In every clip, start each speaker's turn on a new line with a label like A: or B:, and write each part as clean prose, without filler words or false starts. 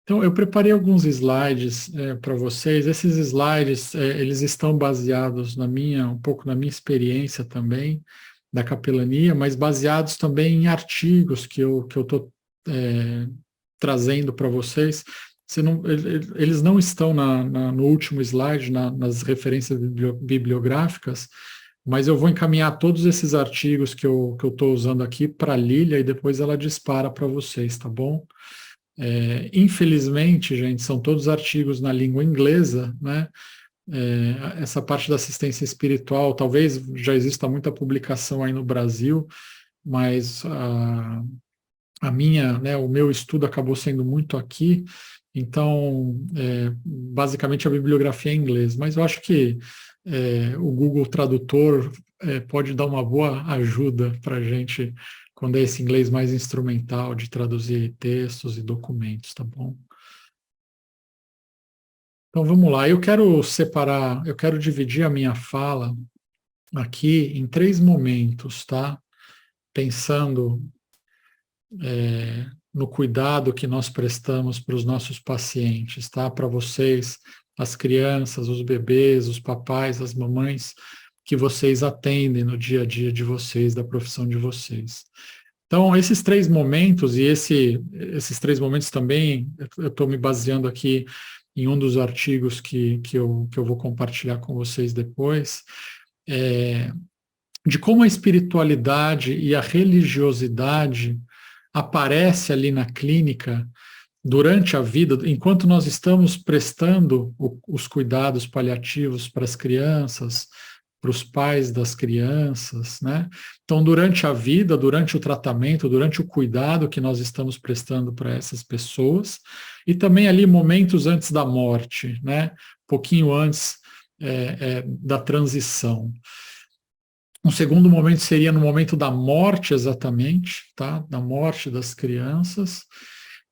A: Então, eu preparei alguns slides para vocês. Esses slides, eles estão baseados um pouco na minha experiência também da capelania, mas baseados também em artigos que eu estou trazendo para vocês. Eles não estão no último slide, nas referências bibliográficas, mas eu vou encaminhar todos esses artigos que eu estou usando aqui para a Lília e depois ela dispara para vocês, tá bom? Infelizmente, gente, são todos artigos na língua inglesa, né? Essa parte da assistência espiritual, talvez já exista muita publicação aí no Brasil, mas né, o meu estudo acabou sendo muito aqui, então, basicamente a bibliografia é em inglês, mas eu acho que o Google Tradutor pode dar uma boa ajuda para a gente quando é esse inglês mais instrumental de traduzir textos e documentos, tá bom? Então vamos lá, eu quero dividir a minha fala aqui em 3 momentos, tá? Pensando no cuidado que nós prestamos para os nossos pacientes, tá? Para vocês, as crianças, os bebês, os papais, as mamães que vocês atendem no dia a dia de vocês, da profissão de vocês. Então, esses 3 momentos, e esses 3 momentos também, eu estou me baseando aqui em um dos artigos que eu vou compartilhar com vocês depois, de como a espiritualidade e a religiosidade aparece ali na clínica durante a vida, enquanto nós estamos prestando os cuidados paliativos para as crianças, para os pais das crianças, né? Então, durante a vida, durante o tratamento, durante o cuidado que nós estamos prestando para essas pessoas, e também ali momentos antes da morte, né? Pouquinho antes da transição. Um segundo momento seria no momento da morte, exatamente, tá? Da morte das crianças.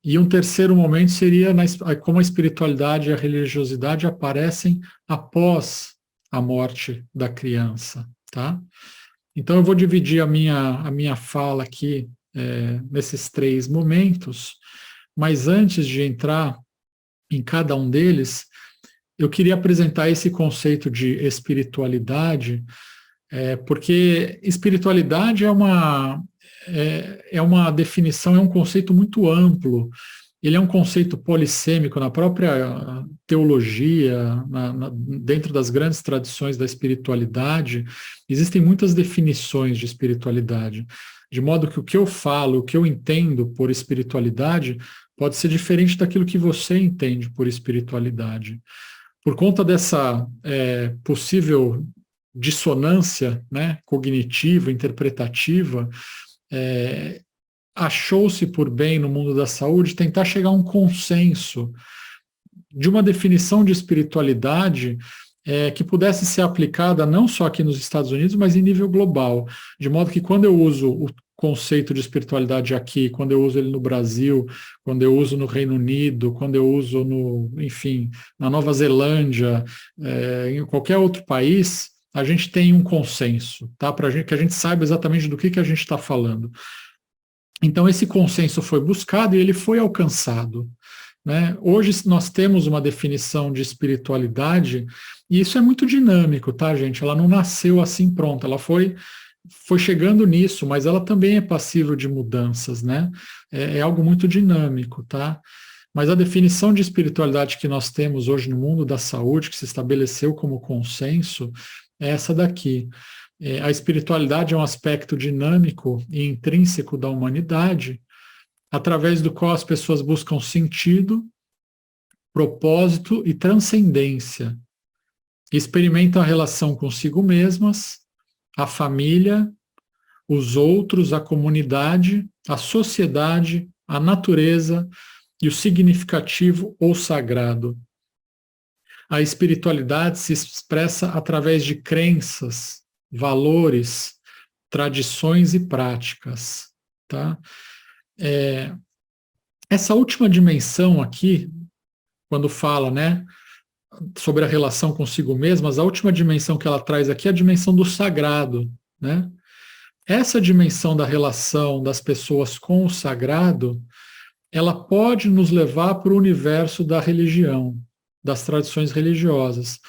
A: E um terceiro momento seria como a espiritualidade e a religiosidade aparecem após a morte da criança, tá? Então eu vou dividir a minha fala aqui nesses 3 momentos, mas antes de entrar em cada um deles, eu queria apresentar esse conceito de espiritualidade, porque espiritualidade é uma definição, é um conceito muito amplo. Ele é um conceito polissêmico na própria teologia, dentro das grandes tradições da espiritualidade, existem muitas definições de espiritualidade, de modo que o que eu falo, o que eu entendo por espiritualidade, pode ser diferente daquilo que você entende por espiritualidade. Por conta dessa possível dissonância, né, cognitiva, interpretativa, achou-se por bem no mundo da saúde tentar chegar a um consenso de uma definição de espiritualidade que pudesse ser aplicada não só aqui nos Estados Unidos, mas em nível global, de modo que quando eu uso o conceito de espiritualidade aqui, quando eu uso ele no Brasil, quando eu uso no Reino Unido, quando eu uso enfim, na Nova Zelândia, em qualquer outro país, a gente tem um consenso, tá? Que a gente saiba exatamente do que a gente está falando. Então, esse consenso foi buscado e ele foi alcançado, né? Hoje nós temos uma definição de espiritualidade e isso é muito dinâmico, tá, gente? Ela não nasceu assim pronta, ela foi chegando nisso, mas ela também é passível de mudanças, né? É algo muito dinâmico, tá? Mas a definição de espiritualidade que nós temos hoje no mundo da saúde, que se estabeleceu como consenso, é essa daqui. A espiritualidade é um aspecto dinâmico e intrínseco da humanidade, através do qual as pessoas buscam sentido, propósito e transcendência. Experimentam a relação consigo mesmas, a família, os outros, a comunidade, a sociedade, a natureza e o significativo ou sagrado. A espiritualidade se expressa através de crenças, valores, tradições e práticas, tá? Essa última dimensão aqui, quando fala, né, sobre a relação consigo mesmas, a última dimensão que ela traz aqui é a dimensão do sagrado, né? Essa dimensão da relação das pessoas com o sagrado ela pode nos levar para o universo da religião, das tradições religiosas.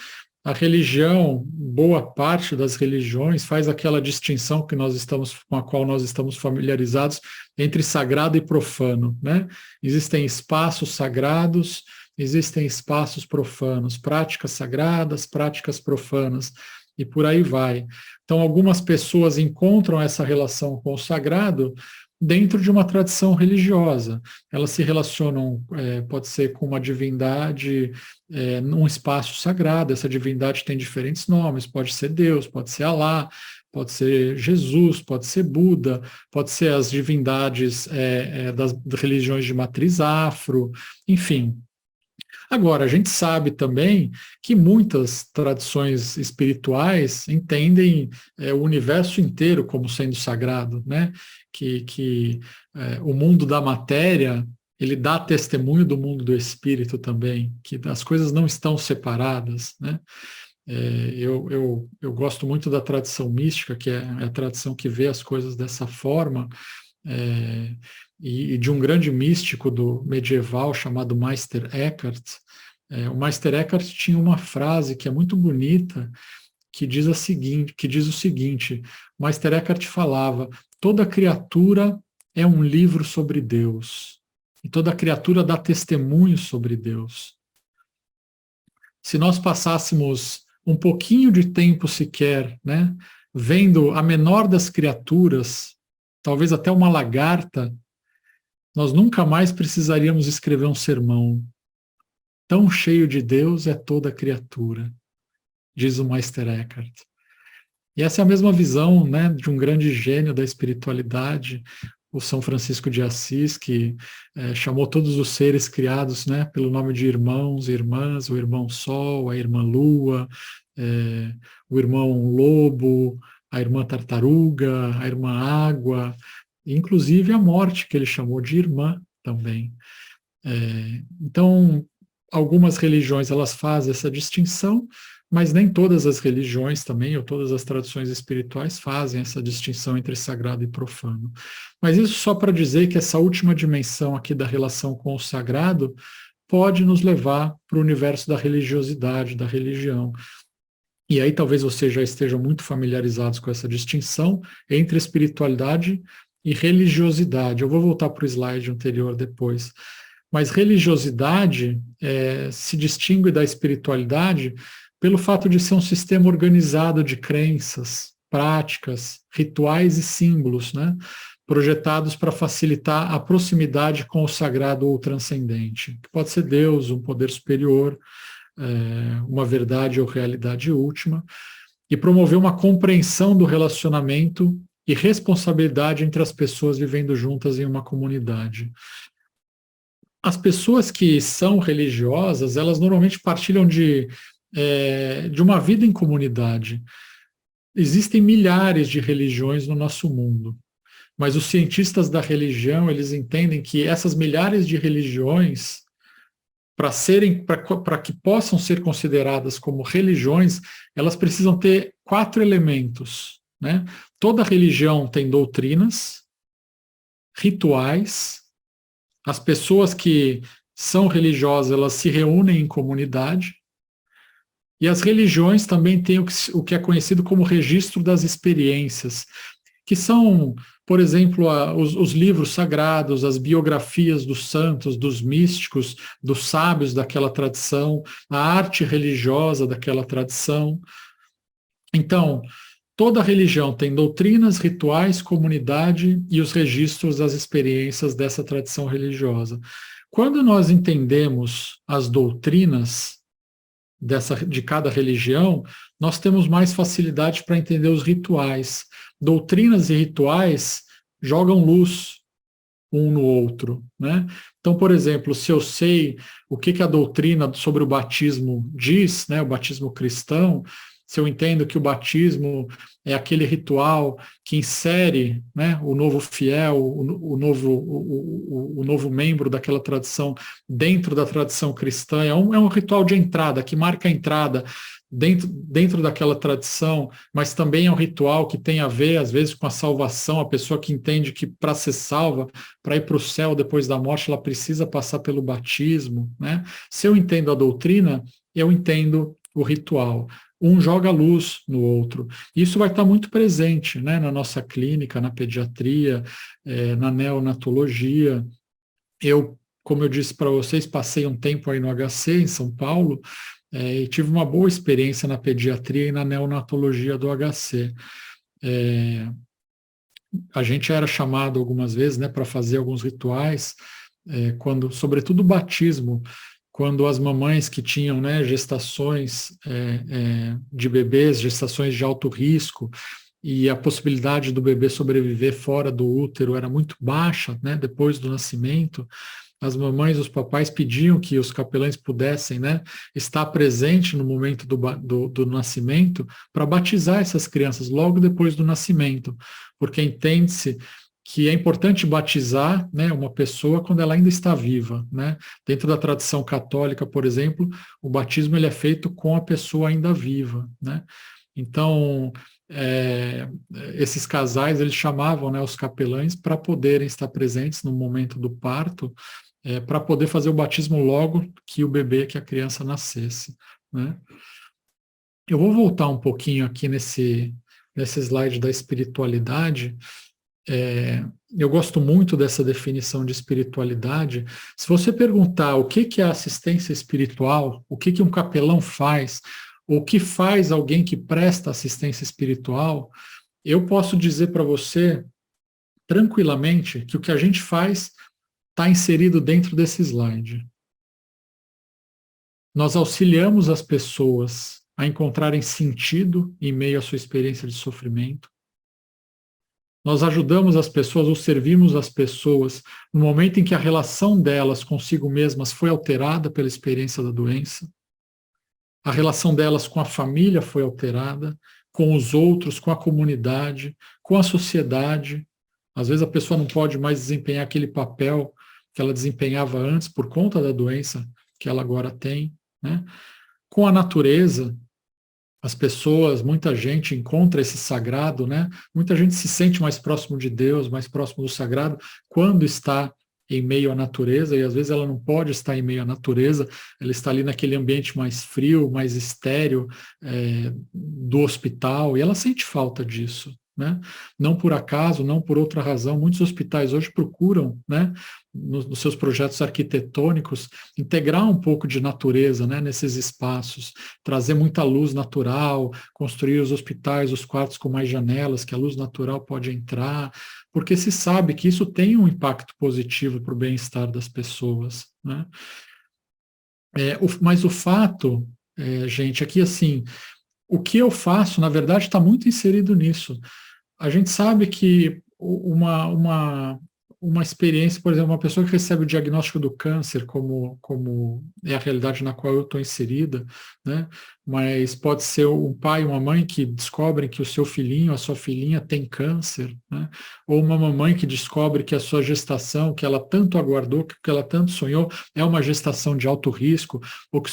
A: A religião, boa parte das religiões, faz aquela distinção com a qual nós estamos familiarizados entre sagrado e profano, né? Existem espaços sagrados, existem espaços profanos, práticas sagradas, práticas profanas, e por aí vai. Então, algumas pessoas encontram essa relação com o sagrado dentro de uma tradição religiosa. Elas se relacionam, pode ser com uma divindade num espaço sagrado. Essa divindade tem diferentes nomes, pode ser Deus, pode ser Alá, pode ser Jesus, pode ser Buda, pode ser as divindades das religiões de matriz afro, enfim. Agora, a gente sabe também que muitas tradições espirituais entendem o universo inteiro como sendo sagrado, né? Que o mundo da matéria, ele dá testemunho do mundo do espírito também, que as coisas não estão separadas, né? Eu gosto muito da tradição mística, que é a tradição que vê as coisas dessa forma, e de um grande místico do medieval chamado Meister Eckhart. O Meister Eckhart tinha uma frase que é muito bonita, que diz o seguinte: Meister Eckhart falava: toda criatura é um livro sobre Deus, e toda criatura dá testemunho sobre Deus. Se nós passássemos um pouquinho de tempo sequer, né, vendo a menor das criaturas, talvez até uma lagarta, nós nunca mais precisaríamos escrever um sermão. Tão cheio de Deus é toda criatura, diz o Meister Eckhart. E essa é a mesma visão, né, de um grande gênio da espiritualidade, o São Francisco de Assis, que chamou todos os seres criados, né, pelo nome de irmãos e irmãs, o irmão Sol, a irmã Lua, o irmão Lobo, a irmã Tartaruga, a irmã Água, inclusive a morte, que ele chamou de irmã também. Então, algumas religiões elas fazem essa distinção, mas nem todas as religiões também, ou todas as tradições espirituais fazem essa distinção entre sagrado e profano. Mas isso só para dizer que essa última dimensão aqui da relação com o sagrado pode nos levar para o universo da religiosidade, da religião. E aí talvez vocês já estejam muito familiarizados com essa distinção entre espiritualidade e religiosidade. Eu vou voltar para o slide anterior depois. Mas religiosidade se distingue da espiritualidade pelo fato de ser um sistema organizado de crenças, práticas, rituais e símbolos, né, projetados para facilitar a proximidade com o sagrado ou transcendente, que pode ser Deus, um poder superior, uma verdade ou realidade última, e promover uma compreensão do relacionamento e responsabilidade entre as pessoas vivendo juntas em uma comunidade. As pessoas que são religiosas, elas normalmente partilham de uma vida em comunidade. Existem milhares de religiões no nosso mundo, mas os cientistas da religião, eles entendem que essas milhares de religiões, para que possam ser consideradas como religiões, elas precisam ter 4 elementos, né? Toda religião tem doutrinas, rituais. As pessoas que são religiosas, elas se reúnem em comunidade. E as religiões também têm o que é conhecido como registro das experiências, que são, por exemplo, os livros sagrados, as biografias dos santos, dos místicos, dos sábios daquela tradição, a arte religiosa daquela tradição. Então, toda religião tem doutrinas, rituais, comunidade e os registros das experiências dessa tradição religiosa. Quando nós entendemos as doutrinas de cada religião, nós temos mais facilidade para entender os rituais. Doutrinas e rituais jogam luz um no outro, né? Então, por exemplo, se eu sei o que a doutrina sobre o batismo diz, né, o batismo cristão, se eu entendo que o batismo é aquele ritual que insere, né, o novo fiel, o novo membro daquela tradição dentro da tradição cristã, é um ritual de entrada, que marca a entrada dentro daquela tradição, mas também é um ritual que tem a ver, às vezes, com a salvação, a pessoa que entende que para ser salva, para ir para o céu depois da morte, ela precisa passar pelo batismo, né? Se eu entendo a doutrina, eu entendo o ritual. Um joga luz no outro. Isso vai estar muito presente, né, na nossa clínica, na pediatria, na neonatologia. Eu, como eu disse para vocês, passei um tempo aí no HC, em São Paulo, e tive uma boa experiência na pediatria e na neonatologia do HC. A gente era chamado algumas vezes, né, para fazer alguns rituais, quando, sobretudo o batismo, quando as mamães que tinham, né, gestações de bebês, gestações de alto risco, e a possibilidade do bebê sobreviver fora do útero era muito baixa, né, depois do nascimento, as mamães, os papais pediam que os capelães pudessem, né, estar presente no momento do nascimento para batizar essas crianças logo depois do nascimento, porque entende-se que é importante batizar, né, uma pessoa quando ela ainda está viva, né? Dentro da tradição católica, por exemplo, o batismo ele é feito com a pessoa ainda viva, né? Então, esses casais, eles chamavam, né, os capelães para poderem estar presentes no momento do parto, para poder fazer o batismo logo que o bebê, que a criança nascesse, né? Eu vou voltar um pouquinho aqui nesse slide da espiritualidade. Eu gosto muito dessa definição de espiritualidade. Se você perguntar o que é assistência espiritual, o que um capelão faz, ou o que faz alguém que presta assistência espiritual, eu posso dizer para você tranquilamente que o que a gente faz está inserido dentro desse slide. Nós auxiliamos as pessoas a encontrarem sentido em meio à sua experiência de sofrimento. Nós ajudamos as pessoas ou servimos as pessoas no momento em que a relação delas consigo mesmas foi alterada pela experiência da doença. A relação delas com a família foi alterada, com os outros, com a comunidade, com a sociedade. Às vezes a pessoa não pode mais desempenhar aquele papel que ela desempenhava antes por conta da doença que ela agora tem, né? Com a natureza, as pessoas, muita gente encontra esse sagrado, né? Muita gente se sente mais próximo de Deus, mais próximo do sagrado, quando está em meio à natureza, e às vezes ela não pode estar em meio à natureza, ela está ali naquele ambiente mais frio, mais estéril, do hospital, e ela sente falta disso, né? Não por acaso, não por outra razão, muitos hospitais hoje procuram, né, nos seus projetos arquitetônicos, integrar um pouco de natureza, né, nesses espaços, trazer muita luz natural, construir os hospitais, os quartos com mais janelas, que a luz natural pode entrar, porque se sabe que isso tem um impacto positivo para o bem-estar das pessoas, né? Mas o fato, gente, aqui assim, o que eu faço, na verdade, está muito inserido nisso. A gente sabe que uma experiência, por exemplo, uma pessoa que recebe o diagnóstico do câncer, como é a realidade na qual eu estou inserida, né? Mas pode ser um pai e uma mãe que descobrem que o seu filhinho, a sua filhinha tem câncer, né? Ou uma mamãe que descobre que a sua gestação, que ela tanto aguardou, que ela tanto sonhou, é uma gestação de alto risco, ou que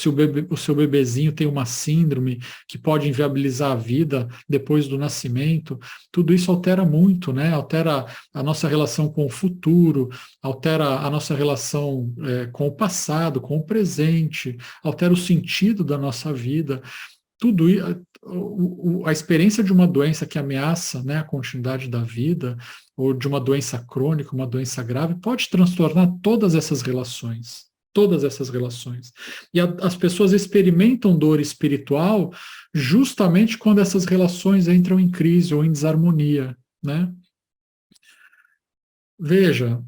A: o seu bebezinho tem uma síndrome que pode inviabilizar a vida depois do nascimento. Tudo isso altera muito, né? Altera a nossa relação com o futuro, altera a nossa relação com o passado, com o presente, altera o sentido da nossa vida. Tudo a experiência de uma doença que ameaça, né, a continuidade da vida, ou de uma doença crônica, uma doença grave, pode transtornar todas essas relações. Todas essas relações. E as pessoas experimentam dor espiritual justamente quando essas relações entram em crise ou em desarmonia, né? Veja,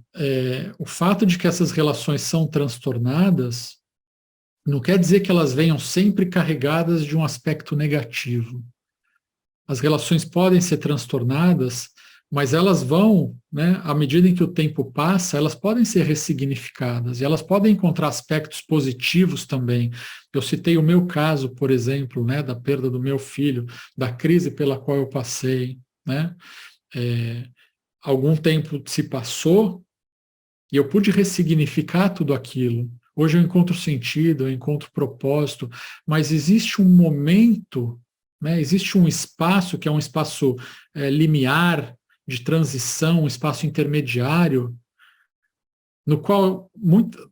A: o fato de que essas relações são transtornadas não quer dizer que elas venham sempre carregadas de um aspecto negativo. As relações podem ser transtornadas, mas elas vão, né, à medida em que o tempo passa, elas podem ser ressignificadas e elas podem encontrar aspectos positivos também. Eu citei o meu caso, por exemplo, né, da perda do meu filho, da crise pela qual eu passei, né? Algum tempo se passou e eu pude ressignificar tudo aquilo. Hoje eu encontro sentido, eu encontro propósito, mas existe um momento, né, existe um espaço que é um espaço limiar, de transição, um espaço intermediário, no qual,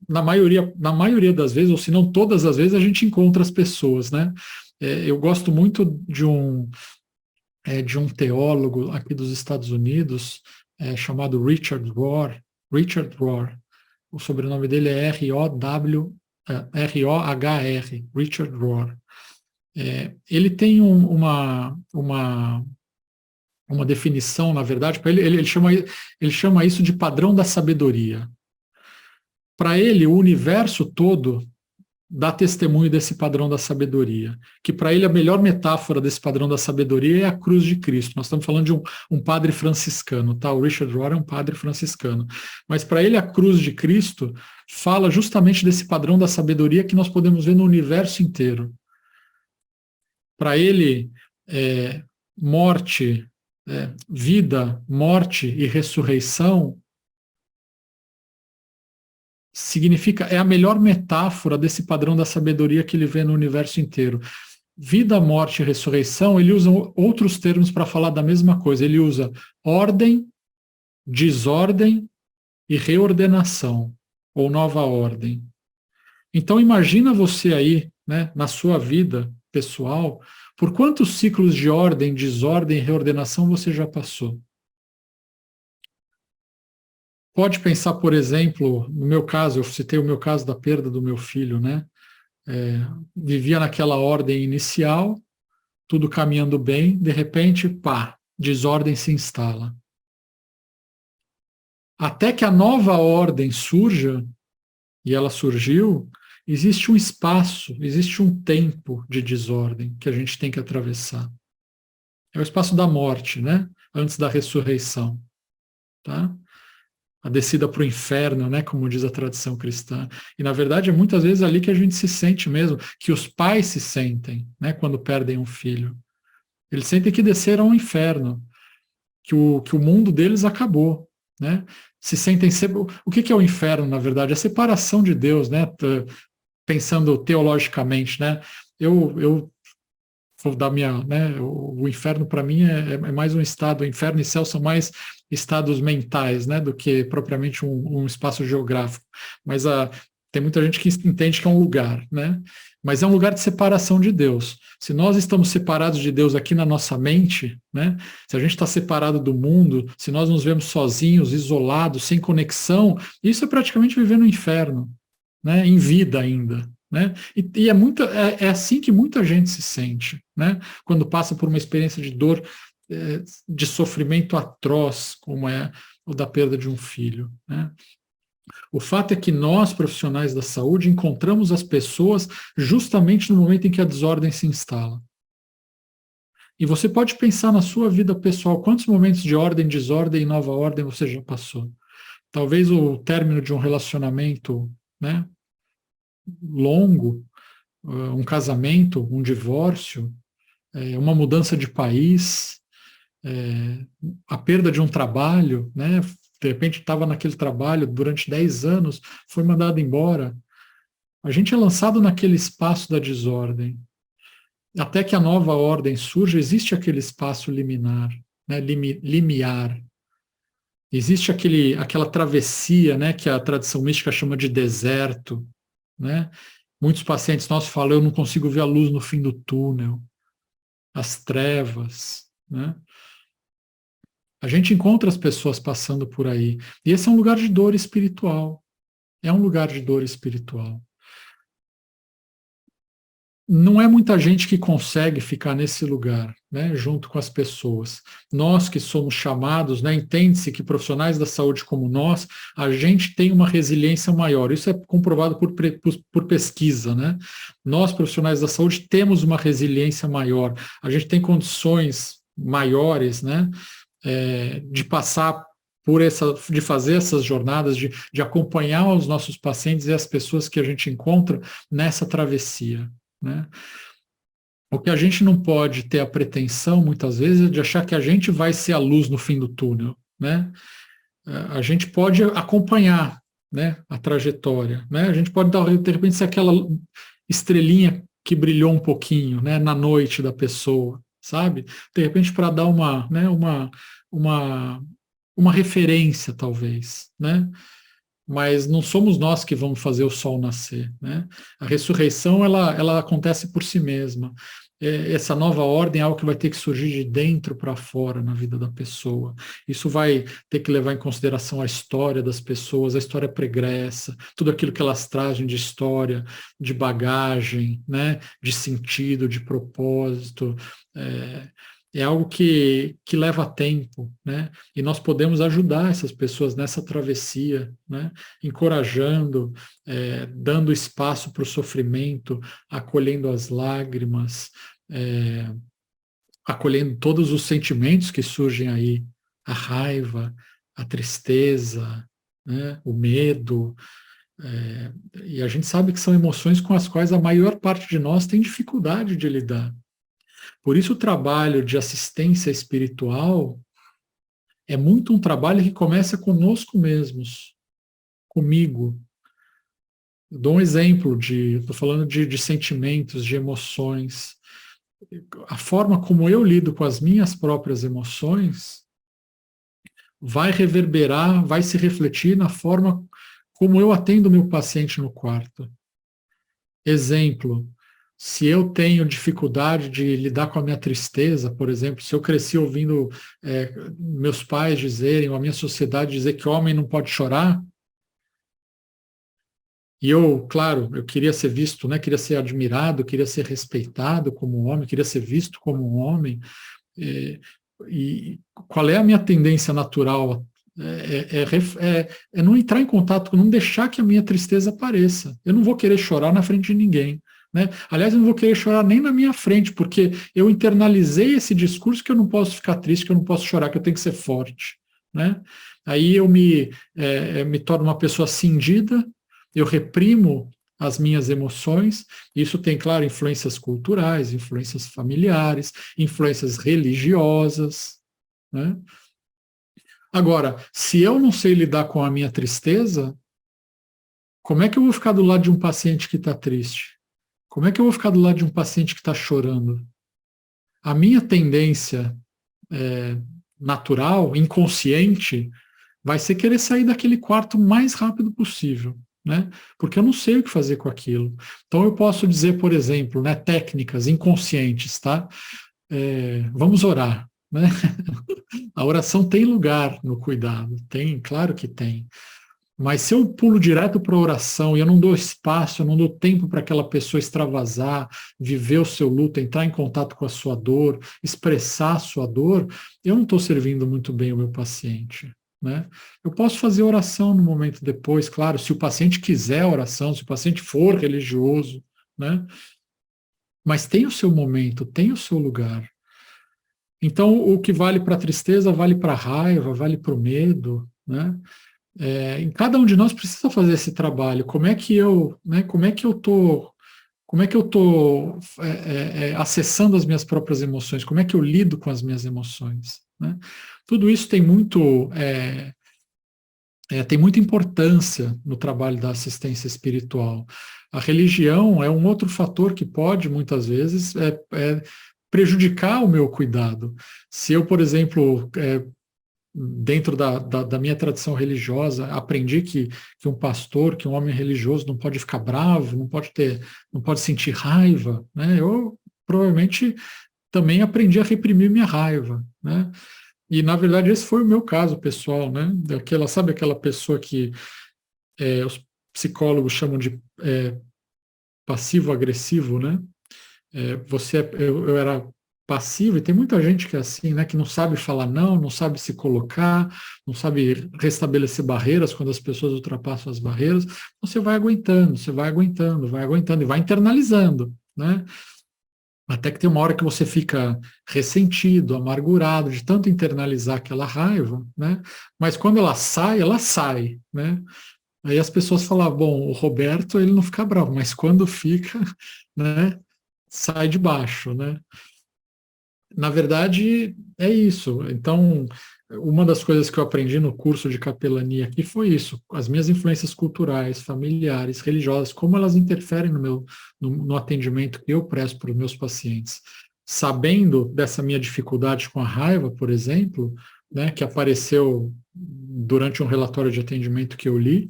A: na maioria das vezes, ou se não todas as vezes, a gente encontra as pessoas, né? Eu gosto muito de um teólogo aqui dos Estados Unidos, chamado Richard Rohr. Richard Rohr. O sobrenome dele é R-O-H-R, Richard Rohr. Ele tem uma definição, na verdade, para ele chama isso de padrão da sabedoria. Para ele, o universo todo dá testemunho desse padrão da sabedoria, que para ele a melhor metáfora desse padrão da sabedoria é a cruz de Cristo. Nós estamos falando de um padre franciscano, tá? O Richard Rohr é um padre franciscano. Mas para ele a cruz de Cristo fala justamente desse padrão da sabedoria que nós podemos ver no universo inteiro. Para ele, vida, morte e ressurreição é a melhor metáfora desse padrão da sabedoria que ele vê no universo inteiro. Vida, morte e ressurreição, ele usa outros termos para falar da mesma coisa. Ele usa ordem, desordem e reordenação, ou nova ordem. Então imagina você aí, né, na sua vida pessoal, por quantos ciclos de ordem, desordem e reordenação você já passou? Pode pensar, por exemplo, no meu caso, eu citei o meu caso da perda do meu filho, né? Vivia naquela ordem inicial, tudo caminhando bem, de repente, pá, desordem se instala. Até que a nova ordem surja, e ela surgiu, existe um espaço, existe um tempo de desordem que a gente tem que atravessar. É o espaço da morte, né? Antes da ressurreição, tá? A descida para o inferno, né, como diz a tradição cristã. E, na verdade, é muitas vezes ali que a gente se sente mesmo, que os pais se sentem, né, quando perdem um filho. Eles sentem que desceram ao inferno, que o mundo deles acabou, né? Se sentem... O que é o inferno, na verdade? É a separação de Deus, né? Pensando teologicamente, né? Eu vou dar minha... Né, o inferno, para mim, é mais um estado... O inferno e céu são mais estados mentais, né, do que propriamente um espaço geográfico. Mas tem muita gente que entende que é um lugar, né? Mas é um lugar de separação de Deus. Se nós estamos separados de Deus aqui na nossa mente, né? Se a gente está separado do mundo, se nós nos vemos sozinhos, isolados, sem conexão, isso é praticamente viver no inferno, né? Em vida ainda. Né? E é assim que muita gente se sente, né? Quando passa por uma experiência de dor, de sofrimento atroz, como é o da perda de um filho. Né? O fato é que nós, profissionais da saúde, encontramos as pessoas justamente no momento em que a desordem se instala. E você pode pensar na sua vida pessoal, quantos momentos de ordem, desordem e nova ordem você já passou? Talvez o término de um relacionamento, né, longo, um casamento, um divórcio, uma mudança de país, a perda de um trabalho, né? De repente estava naquele trabalho durante 10 anos, foi mandado embora. A gente é lançado naquele espaço da desordem. Até que a nova ordem surja, existe aquele espaço liminar, né? Limiar. Existe aquela travessia, né? Que a tradição mística chama de deserto. Né? Muitos pacientes nossos falam, eu não consigo ver a luz no fim do túnel. As trevas, né? A gente encontra as pessoas passando por aí. E esse é um lugar de dor espiritual. É um lugar de dor espiritual. Não é muita gente que consegue ficar nesse lugar, né, junto com as pessoas. Nós que somos chamados, né, entende-se que profissionais da saúde como nós, a gente tem uma resiliência maior. Isso é comprovado por pesquisa. Né? Nós, profissionais da saúde, temos uma resiliência maior. A gente tem condições maiores, né, de passar de fazer essas jornadas, de acompanhar os nossos pacientes e as pessoas que a gente encontra nessa travessia. Né? O que a gente não pode ter a pretensão, muitas vezes, é de achar que a gente vai ser a luz no fim do túnel. Né? A gente pode acompanhar, né, a trajetória, né? A gente pode dar, de repente, ser aquela estrelinha que brilhou um pouquinho, né, na noite da pessoa, sabe? De repente, para dar uma, uma referência, talvez, né? Mas não somos nós que vamos fazer o sol nascer, né? A ressurreição, ela acontece por si mesma. Essa nova ordem é algo que vai ter que surgir de dentro para fora na vida da pessoa. Isso vai ter que levar em consideração a história das pessoas, a história pregressa, tudo aquilo que elas trazem de história, de bagagem, né? De sentido, de propósito. É algo que leva tempo, né? E nós podemos ajudar essas pessoas nessa travessia, né? Encorajando, dando espaço para o sofrimento, acolhendo as lágrimas, acolhendo todos os sentimentos que surgem aí, a raiva, a tristeza, né? O medo. E a gente sabe que são emoções com as quais a maior parte de nós tem dificuldade de lidar. Por isso, o trabalho de assistência espiritual é muito um trabalho que começa conosco mesmos, comigo. Eu dou um exemplo estou falando de sentimentos, de emoções. A forma como eu lido com as minhas próprias emoções vai reverberar, vai se refletir na forma como eu atendo meu paciente no quarto. Exemplo, se eu tenho dificuldade de lidar com a minha tristeza, por exemplo, se eu cresci ouvindo meus pais dizerem, ou a minha sociedade dizer que homem não pode chorar, e eu, claro, eu queria ser visto, né, queria ser admirado, queria ser respeitado como homem, queria ser visto como um homem, e qual é a minha tendência natural? É não entrar em contato, não deixar que a minha tristeza apareça. Eu não vou querer chorar na frente de ninguém. Né? Aliás, eu não vou querer chorar nem na minha frente, porque eu internalizei esse discurso que eu não posso ficar triste, que eu não posso chorar, que eu tenho que ser forte. Né? Aí eu me torno uma pessoa cindida, eu reprimo as minhas emoções. Isso tem, claro, influências culturais, influências familiares, influências religiosas. Né? Agora, se eu não sei lidar com a minha tristeza, como é que eu vou ficar do lado de um paciente que está triste? Como é que eu vou ficar do lado de um paciente que está chorando? A minha tendência natural, inconsciente, vai ser querer sair daquele quarto o mais rápido possível, né? Porque eu não sei o que fazer com aquilo. Então eu posso dizer, por exemplo, né, técnicas inconscientes, tá? Vamos orar, né? A oração tem lugar no cuidado, tem, claro que tem. Mas se eu pulo direto para a oração e eu não dou espaço, eu não dou tempo para aquela pessoa extravasar, viver o seu luto, entrar em contato com a sua dor, expressar a sua dor, eu não estou servindo muito bem o meu paciente. Né? Eu posso fazer oração no momento depois, claro, se o paciente quiser oração, se o paciente for religioso, né? Mas tem o seu momento, tem o seu lugar. Então, o que vale para a tristeza, vale para a raiva, vale para o medo, né? Em cada um de nós precisa fazer esse trabalho. Como é que eu, né, como é que eu tô acessando as minhas próprias emoções? Como é que eu lido com as minhas emoções? Né? Tudo isso tem muita importância no trabalho da assistência espiritual. A religião é um outro fator que pode, muitas vezes, prejudicar o meu cuidado. Se eu, por exemplo, dentro da minha tradição religiosa, aprendi que um pastor, que um homem religioso não pode ficar bravo, não pode sentir raiva, né? Eu provavelmente também aprendi a reprimir minha raiva, né? E, na verdade, esse foi o meu caso pessoal, né? Sabe aquela pessoa que os psicólogos chamam de passivo-agressivo, né? Eu era passivo, e tem muita gente que é assim, né? Que não sabe falar não sabe se colocar, não sabe restabelecer barreiras quando as pessoas ultrapassam as barreiras. Você vai aguentando, e vai internalizando, né? Até que tem uma hora que você fica ressentido, amargurado, de tanto internalizar aquela raiva, né? Mas quando ela sai, né? Aí as pessoas falam, bom, o Roberto, ele não fica bravo, mas quando fica, né? Sai de baixo, né? Na verdade, é isso. Então, uma das coisas que eu aprendi no curso de capelania aqui foi isso, as minhas influências culturais, familiares, religiosas, como elas interferem no atendimento que eu presto para os meus pacientes. Sabendo dessa minha dificuldade com a raiva, por exemplo, né, que apareceu durante um relatório de atendimento que eu li,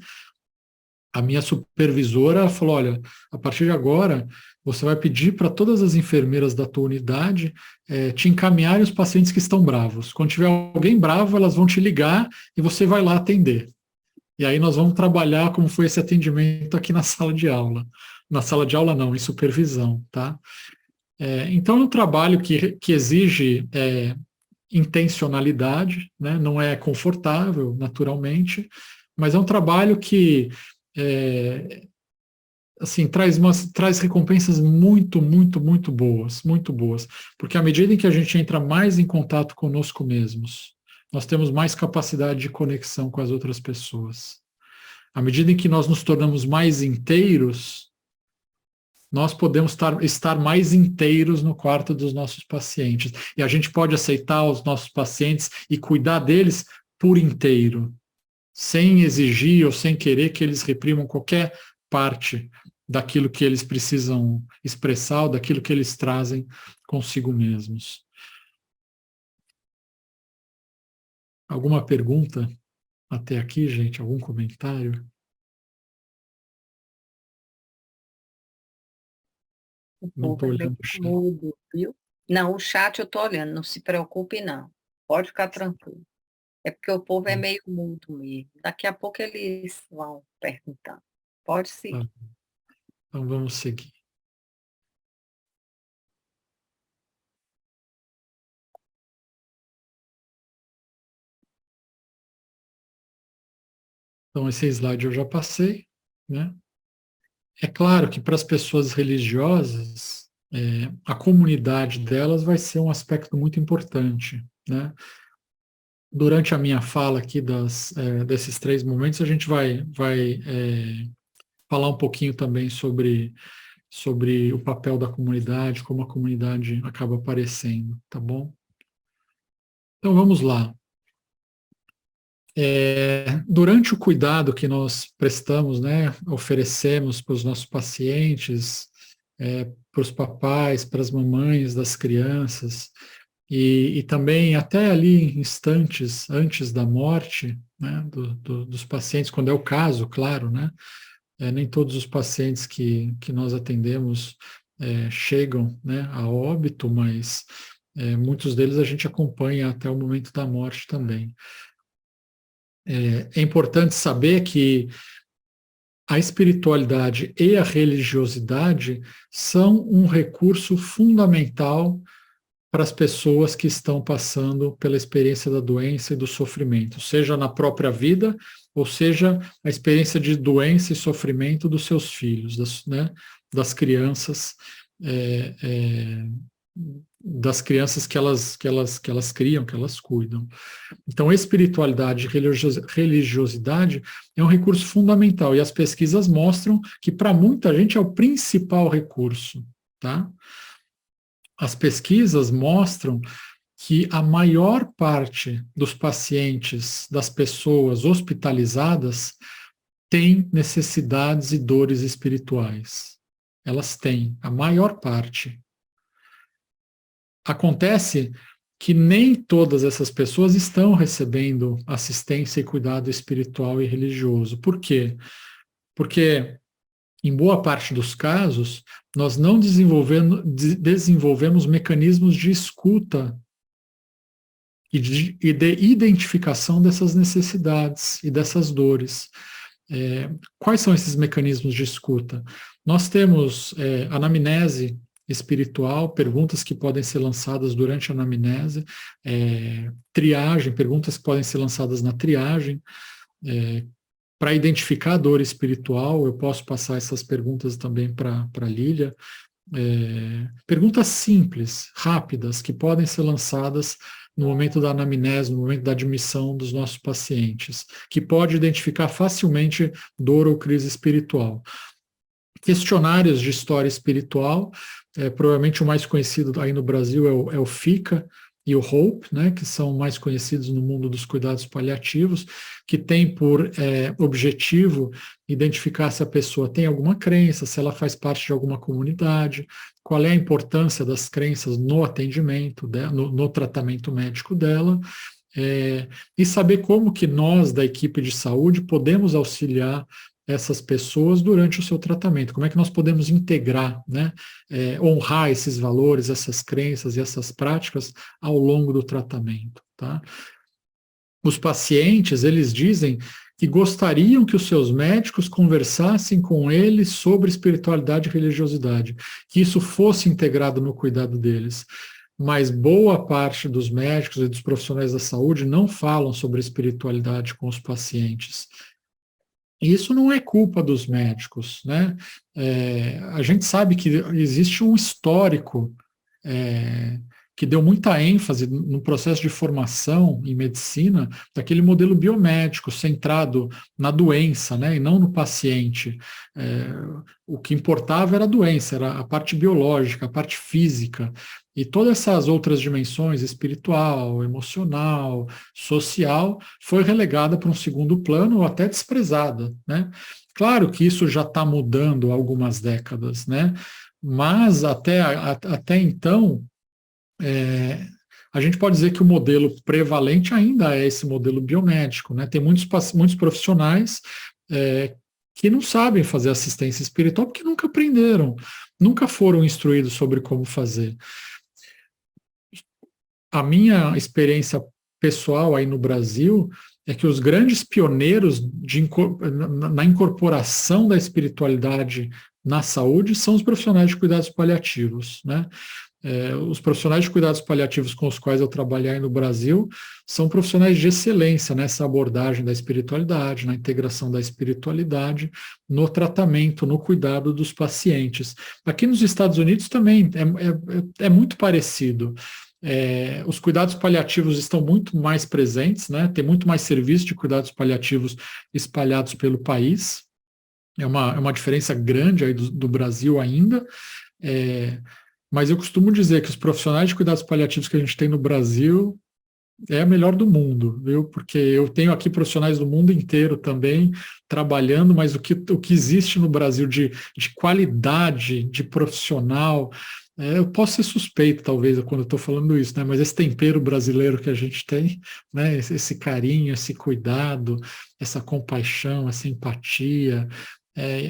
A: a minha supervisora falou, olha, a partir de agora, você vai pedir para todas as enfermeiras da tua unidade te encaminharem os pacientes que estão bravos. Quando tiver alguém bravo, elas vão te ligar e você vai lá atender. E aí nós vamos trabalhar como foi esse atendimento aqui na sala de aula. Na sala de aula não, em supervisão, tá? Então é um trabalho que exige intencionalidade, né? Não é confortável, naturalmente, mas é um trabalho que assim, traz recompensas muito, muito, muito boas, porque à medida em que a gente entra mais em contato conosco mesmos, nós temos mais capacidade de conexão com as outras pessoas. À medida em que nós nos tornamos mais inteiros, nós podemos estar mais inteiros no quarto dos nossos pacientes. E a gente pode aceitar os nossos pacientes e cuidar deles por inteiro, sem exigir ou sem querer que eles reprimam qualquer parte daquilo que eles precisam expressar ou daquilo que eles trazem consigo mesmos. Alguma pergunta até aqui, gente? Algum comentário?
B: O
A: Não
B: povo
A: estou
B: é bem
A: olhando o chat.
B: mudo, viu? Não, o chat eu estou olhando, não se preocupe não. Pode ficar tranquilo. É porque o povo é meio mudo mesmo. Daqui a pouco eles vão perguntando. Pode
A: Tá,
B: seguir.
A: então vamos seguir. Então esse slide eu já passei, né? É claro que para as pessoas religiosas, a comunidade delas vai ser um aspecto muito importante, né? Durante a minha fala aqui desses 3 momentos, a gente vai falar um pouquinho também sobre o papel da comunidade, como a comunidade acaba aparecendo, tá bom? Então vamos lá. Durante o cuidado que nós prestamos, né, oferecemos para os nossos pacientes, para os papais, para as mamães das crianças, e também até ali instantes antes da morte, né, dos pacientes, quando é o caso, claro, né, nem todos os pacientes que nós atendemos chegam, né, a óbito, mas muitos deles a gente acompanha até o momento da morte também. É importante saber que a espiritualidade e a religiosidade são um recurso fundamental para as pessoas que estão passando pela experiência da doença e do sofrimento, seja na própria vida, ou seja, a experiência de doença e sofrimento dos seus filhos, das crianças, é, é, das crianças que elas criam, que elas cuidam. Então, espiritualidade e religiosidade é um recurso fundamental, e as pesquisas mostram que para muita gente é o principal recurso, tá? As pesquisas mostram que a maior parte dos pacientes, das pessoas hospitalizadas, tem necessidades e dores espirituais. Elas têm, a maior parte. Acontece que nem todas essas pessoas estão recebendo assistência e cuidado espiritual e religioso. Por quê? Porque, em boa parte dos casos, nós não desenvolvemos mecanismos de escuta e de identificação dessas necessidades e dessas dores. Quais são esses mecanismos de escuta? Nós temos anamnese espiritual, perguntas que podem ser lançadas durante a anamnese, triagem, perguntas que podem ser lançadas na triagem, para identificar a dor espiritual. Eu posso passar essas perguntas também para a Lília. Perguntas simples, rápidas, que podem ser lançadas no momento da anamnese, no momento da admissão dos nossos pacientes, que pode identificar facilmente dor ou crise espiritual. Questionários de história espiritual, provavelmente o mais conhecido aí no Brasil é o FICA, e o HOPE, né, que são mais conhecidos no mundo dos cuidados paliativos, que tem por objetivo identificar se a pessoa tem alguma crença, se ela faz parte de alguma comunidade, qual é a importância das crenças no atendimento, no tratamento médico dela, e saber como que nós, da equipe de saúde, podemos auxiliar essas pessoas durante o seu tratamento, como é que nós podemos integrar, né, honrar esses valores, essas crenças e essas práticas ao longo do tratamento, tá? Os pacientes, eles dizem que gostariam que os seus médicos conversassem com eles sobre espiritualidade e religiosidade, que isso fosse integrado no cuidado deles. Mas boa parte dos médicos e dos profissionais da saúde não falam sobre espiritualidade com os pacientes. E isso não é culpa dos médicos, né? A gente sabe que existe um histórico que deu muita ênfase no processo de formação em medicina daquele modelo biomédico centrado na doença, né, e não no paciente. O que importava era a doença, era a parte biológica, a parte física. E todas essas outras dimensões, espiritual, emocional, social, foi relegada para um segundo plano ou até desprezada, né? Claro que isso já está mudando há algumas décadas, né? Mas até então, a gente pode dizer que o modelo prevalente ainda é esse modelo biomédico, né? Tem muitos profissionais que não sabem fazer assistência espiritual porque nunca aprenderam, nunca foram instruídos sobre como fazer. A minha experiência pessoal aí no Brasil é que os grandes pioneiros na incorporação da espiritualidade na saúde são os profissionais de cuidados paliativos, né? Os profissionais de cuidados paliativos com os quais eu trabalhei aí no Brasil são profissionais de excelência nessa abordagem da espiritualidade, na integração da espiritualidade no tratamento, no cuidado dos pacientes. Aqui nos Estados Unidos também é muito parecido. Os cuidados paliativos estão muito mais presentes, né? Tem muito mais serviços de cuidados paliativos espalhados pelo país. É uma diferença grande aí do Brasil ainda. Mas eu costumo dizer que os profissionais de cuidados paliativos que a gente tem no Brasil é a melhor do mundo, viu? Porque eu tenho aqui profissionais do mundo inteiro também trabalhando, mas o que existe no Brasil de qualidade, de profissional, eu posso ser suspeito, talvez, quando eu estou falando isso, né? Mas esse tempero brasileiro que a gente tem, né? Esse carinho, esse cuidado, essa compaixão, essa empatia.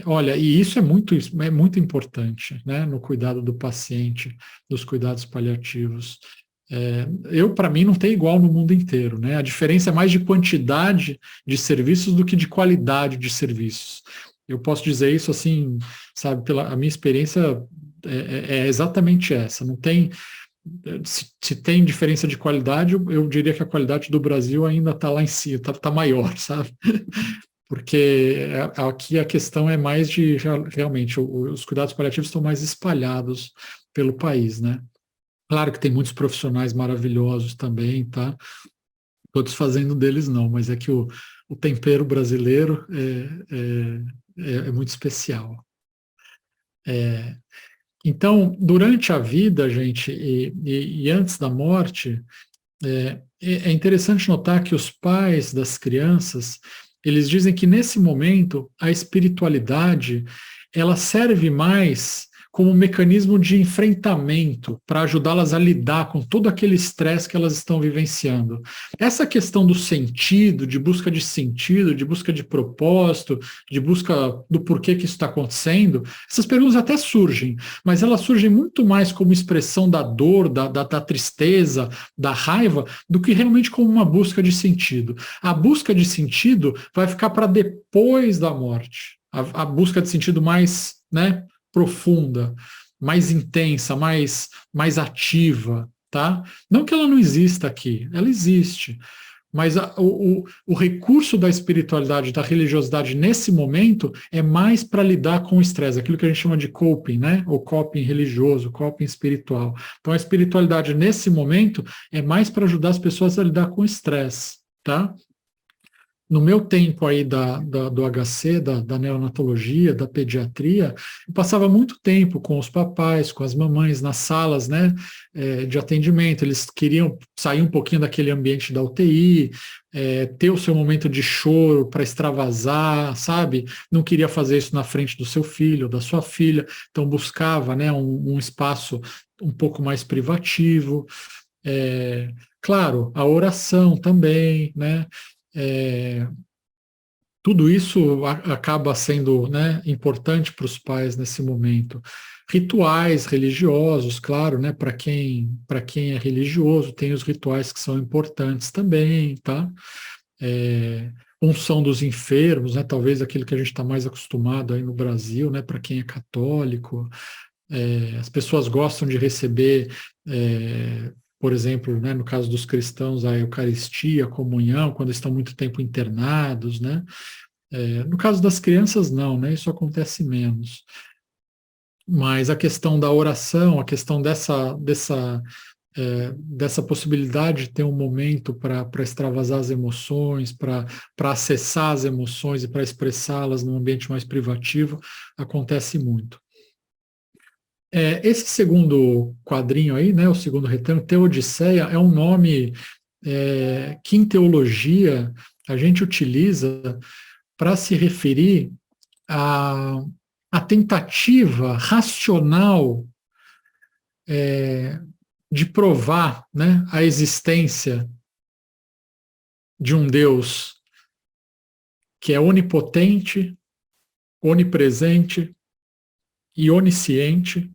A: Olha, e isso é muito importante, né, no cuidado do paciente, dos cuidados paliativos. Para mim, não tem igual no mundo inteiro, né? A diferença é mais de quantidade de serviços do que de qualidade de serviços. Eu posso dizer isso assim, sabe, a minha experiência é exatamente essa. Não tem, se tem diferença de qualidade, eu diria que a qualidade do Brasil ainda está lá em cima, está maior, sabe? Porque aqui a questão é mais de, realmente, os cuidados paliativos estão mais espalhados pelo país, né? Claro que tem muitos profissionais maravilhosos também, tá? Todos fazendo deles não, mas é que o tempero brasileiro é muito especial. Então, durante a vida, gente, e antes da morte, é interessante notar que os pais das crianças, eles dizem que nesse momento a espiritualidade ela serve mais como um mecanismo de enfrentamento para ajudá-las a lidar com todo aquele estresse que elas estão vivenciando. Essa questão do sentido, de busca de propósito, de busca do porquê que isso está acontecendo, essas perguntas até surgem, mas elas surgem muito mais como expressão da dor, da tristeza, da raiva, do que realmente como uma busca de sentido. A busca de sentido vai ficar para depois da morte. A busca de sentido mais, né, profunda, mais intensa, mais ativa, tá? Não que ela não exista aqui, ela existe, mas o recurso da espiritualidade, da religiosidade nesse momento é mais para lidar com o estresse, aquilo que a gente chama de coping, né? Ou coping religioso, coping espiritual. Então a espiritualidade nesse momento é mais para ajudar as pessoas a lidar com o estresse, tá? no meu tempo aí do HC, da neonatologia, da pediatria, eu passava muito tempo com os papais, com as mamães, nas salas, né, de atendimento. Eles queriam sair um pouquinho daquele ambiente da UTI, ter o seu momento de choro para extravasar, sabe? Não queria fazer isso na frente do seu filho, da sua filha, então buscava, né, um espaço um pouco mais privativo. Claro, a oração também, né? É, tudo isso acaba sendo, né, importante para os pais nesse momento. Rituais religiosos, claro, né, para quem é religioso, tem os rituais que são importantes também, tá? Unção dos enfermos, né, talvez aquilo que a gente está mais acostumado aí no Brasil, né, para quem é católico. As pessoas gostam de receber, por exemplo, né, no caso dos cristãos, a Eucaristia, a comunhão, quando estão muito tempo internados, né? No caso das crianças, não, né? Isso acontece menos. Mas a questão da oração, a questão dessa possibilidade de ter um momento para extravasar as emoções, para acessar as emoções e para expressá-las num ambiente mais privativo, acontece muito. Esse segundo quadrinho aí, né, o segundo retângulo, Teodiceia, é um nome que em teologia a gente utiliza para se referir à tentativa racional de provar, né, a existência de um Deus que é onipotente, onipresente e onisciente,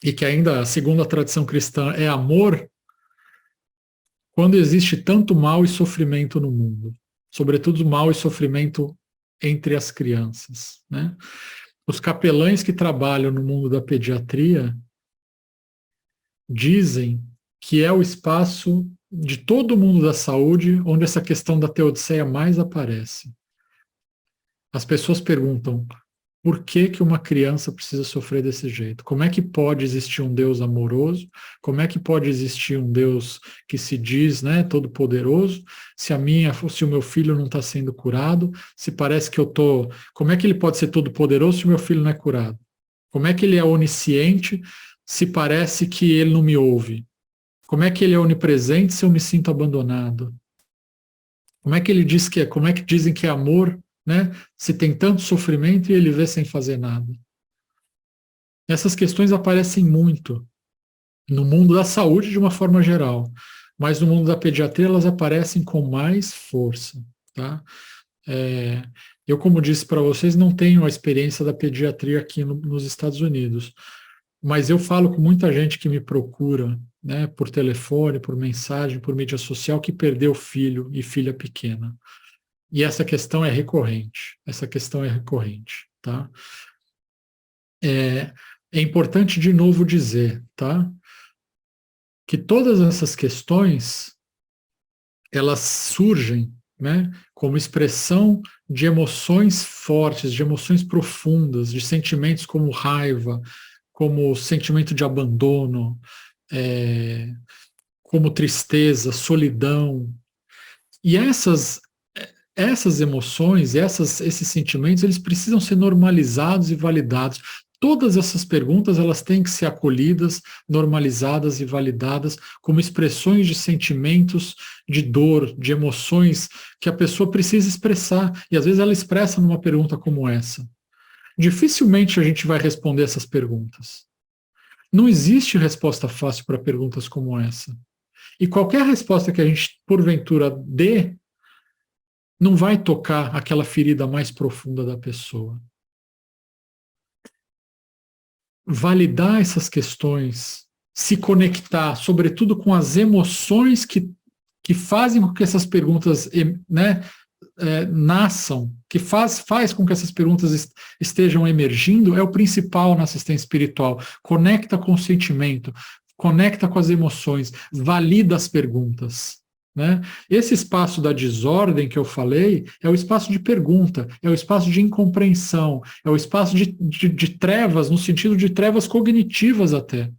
A: e que ainda, segundo a tradição cristã, é amor, quando existe tanto mal e sofrimento no mundo, sobretudo mal e sofrimento entre as crianças, né? Os capelães que trabalham no mundo da pediatria dizem que é o espaço de todo o mundo da saúde onde essa questão da teodiceia mais aparece. As pessoas perguntam: por que que uma criança precisa sofrer desse jeito? Como é que pode existir um Deus amoroso? Como é que pode existir um Deus que se diz, né, todo-poderoso, se o meu filho não está sendo curado? Se parece que eu estou... Como é que ele pode ser todo-poderoso se o meu filho não é curado? Como é que ele é onisciente se parece que ele não me ouve? Como é que ele é onipresente se eu me sinto abandonado? Como é que ele diz que é? Como é que dizem que é amor, né? Se tem tanto sofrimento e ele vê sem fazer nada. Essas questões aparecem muito no mundo da saúde de uma forma geral, mas no mundo da pediatria elas aparecem com mais força, tá? Eu, como disse para vocês, não tenho a experiência da pediatria aqui nos Estados Unidos, mas eu falo com muita gente que me procura, né, por telefone, por mensagem, por mídia social, que perdeu filho e filha pequena. E essa questão é recorrente, tá? É importante de novo dizer, tá? Que todas essas questões, elas surgem, né, como expressão de emoções fortes, de emoções profundas, de sentimentos como raiva, como sentimento de abandono, como tristeza, solidão. E essas emoções, esses sentimentos, eles precisam ser normalizados e validados. Todas essas perguntas, elas têm que ser acolhidas, normalizadas e validadas como expressões de sentimentos, de dor, de emoções que a pessoa precisa expressar. E às vezes ela expressa numa pergunta como essa. Dificilmente a gente vai responder essas perguntas. Não existe resposta fácil para perguntas como essa. E qualquer resposta que a gente, porventura, dê, não vai tocar aquela ferida mais profunda da pessoa. Validar essas questões, se conectar, sobretudo com as emoções que fazem com que essas perguntas, né, nasçam, que faz com que essas perguntas estejam emergindo, é o principal na assistência espiritual. Conecta com o sentimento, conecta com as emoções, valida as perguntas. Né? Esse espaço da desordem que eu falei é o espaço de pergunta, é o espaço de incompreensão, é o espaço de trevas, no sentido de trevas cognitivas até,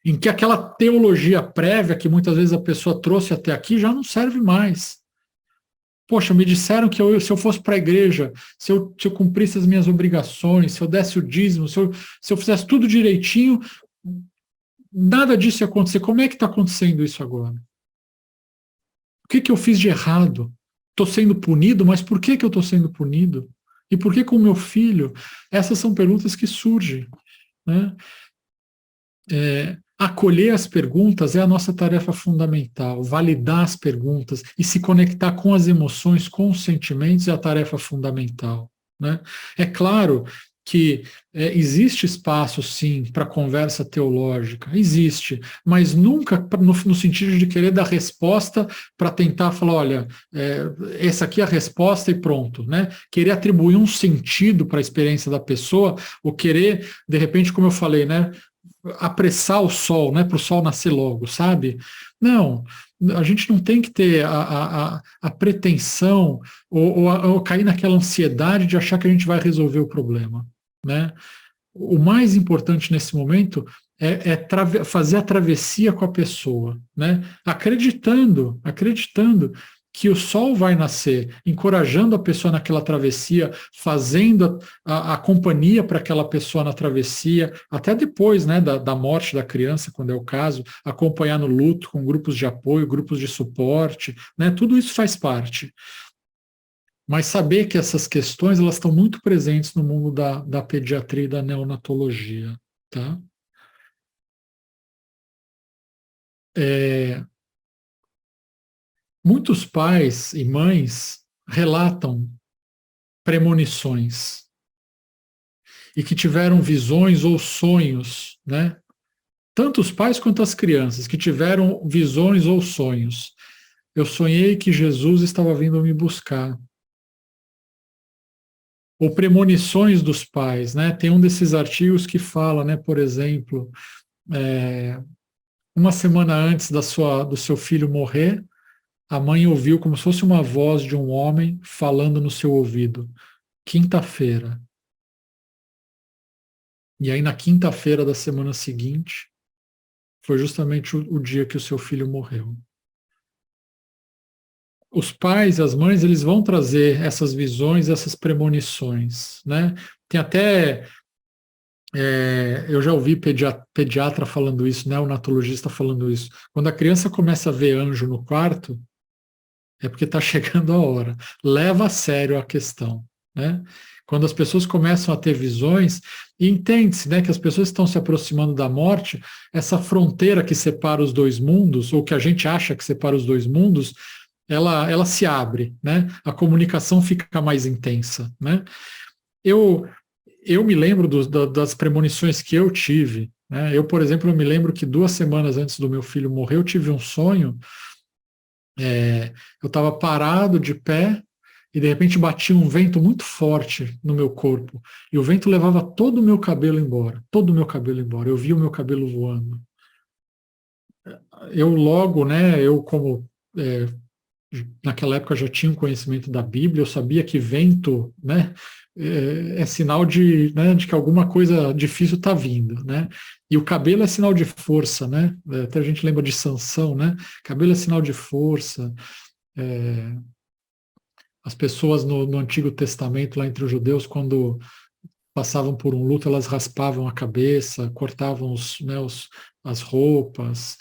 A: em que aquela teologia prévia que muitas vezes a pessoa trouxe até aqui já não serve mais. Poxa, me disseram que se eu fosse para a igreja, se eu cumprisse as minhas obrigações, se eu desse o dízimo, se eu fizesse tudo direitinho, nada disso ia acontecer. Como é que está acontecendo isso agora? O que eu fiz de errado? Estou sendo punido, mas por que eu estou sendo punido? E por que com o meu filho? Essas são perguntas que surgem, né? Acolher as perguntas é a nossa tarefa fundamental. Validar as perguntas e se conectar com as emoções, com os sentimentos é a tarefa fundamental, né? É claro que existe espaço, sim, para conversa teológica, existe, mas nunca no sentido de querer dar resposta para tentar falar, olha, essa aqui é a resposta e pronto, né? Querer atribuir um sentido para a experiência da pessoa, ou querer, de repente, como eu falei, né, apressar o sol, né, para o sol nascer logo, sabe? Não, a gente não tem que ter a pretensão ou cair naquela ansiedade de achar que a gente vai resolver o problema, né? O mais importante nesse momento é fazer a travessia com a pessoa, né? Acreditando que o sol vai nascer, encorajando a pessoa naquela travessia, fazendo a companhia para aquela pessoa na travessia, até depois, né, da morte da criança, quando é o caso, acompanhar no luto com grupos de apoio, grupos de suporte, né? Tudo isso faz parte. Mas saber que essas questões elas estão muito presentes no mundo da pediatria e da neonatologia. Tá? Muitos pais e mães relatam premonições e que tiveram visões ou sonhos, né? Tanto os pais quanto as crianças que tiveram visões ou sonhos. Eu sonhei que Jesus estava vindo me buscar. Ou premonições dos pais, né? Tem um desses artigos que fala, né, por exemplo, uma semana antes do seu filho morrer, a mãe ouviu como se fosse uma voz de um homem falando no seu ouvido. Quinta-feira. E aí, na quinta-feira da semana seguinte, foi justamente o dia que o seu filho morreu. Os pais e as mães, eles vão trazer essas visões, essas premonições, né? Tem até, eu já ouvi pediatra falando isso, né? O neonatologista falando isso. Quando a criança começa a ver anjo no quarto, é porque está chegando a hora. Leva a sério a questão, né? Quando as pessoas começam a ter visões, e entende-se, né, que as pessoas estão se aproximando da morte, essa fronteira que separa os dois mundos, ou que a gente acha que separa os dois mundos, ela se abre, né? A comunicação fica mais intensa, né? Eu me lembro das premonições que eu tive, né? Eu, por exemplo, eu me lembro que 2 semanas antes do meu filho morrer, eu tive um sonho. Eu estava parado de pé e de repente batia um vento muito forte no meu corpo. E o vento levava todo o meu cabelo embora. Todo o meu cabelo embora. Eu via o meu cabelo voando. Eu logo, né, eu como naquela época já tinha um conhecimento da Bíblia, eu sabia que vento, né, é sinal de que alguma coisa difícil está vindo, né? E o cabelo é sinal de força, né? Até a gente lembra de Sansão, né? Cabelo é sinal de força. As pessoas no Antigo Testamento, lá entre os judeus, quando passavam por um luto, elas raspavam a cabeça, cortavam as roupas.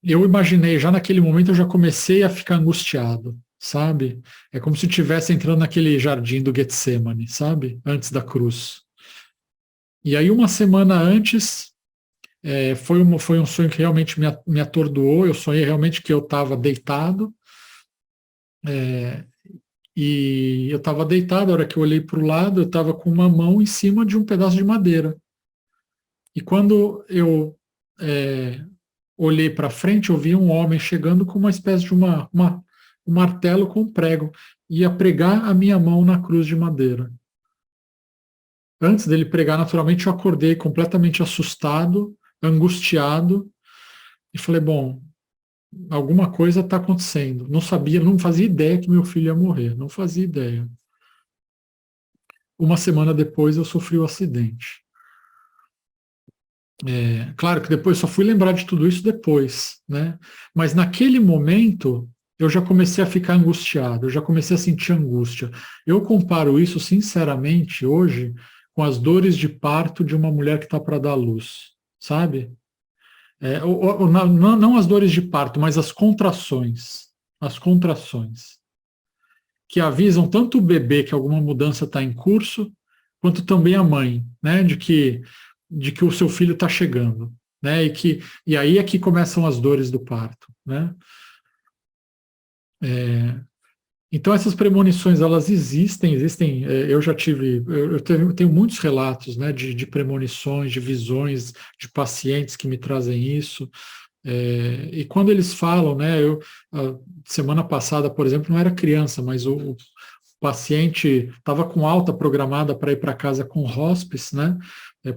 A: Eu imaginei, já naquele momento eu já comecei a ficar angustiado, sabe? É como se estivesse entrando naquele jardim do Getsemane, sabe? Antes da cruz. E aí, uma semana antes, foi um sonho que realmente me atordoou. Eu sonhei realmente que eu estava deitado, e eu estava deitado. A hora que eu olhei para o lado, eu estava com uma mão em cima de um pedaço de madeira. E quando eu olhei para frente, eu vi um homem chegando com uma espécie de um martelo com um prego. Ia pregar a minha mão na cruz de madeira. Antes dele pregar, naturalmente, eu acordei completamente assustado, angustiado, e falei, bom, alguma coisa está acontecendo. Não sabia, não fazia ideia que meu filho ia morrer, não fazia ideia. Uma semana depois eu sofri o acidente. Claro que depois só fui lembrar de tudo isso depois, né? Mas naquele momento eu já comecei a ficar angustiado, eu já comecei a sentir angústia. Eu comparo isso, sinceramente, hoje, com as dores de parto de uma mulher que está para dar à luz, sabe? Não as dores de parto, mas as contrações, que avisam tanto o bebê que alguma mudança está em curso, quanto também a mãe, né, de que o seu filho está chegando, né, e aí é que começam as dores do parto, né. Então essas premonições, elas existem, eu já tive, eu tenho muitos relatos, né, de premonições, de visões de pacientes que me trazem isso. E quando eles falam, né, semana passada, por exemplo, não era criança, mas o paciente estava com alta programada para ir para casa com hospice, né,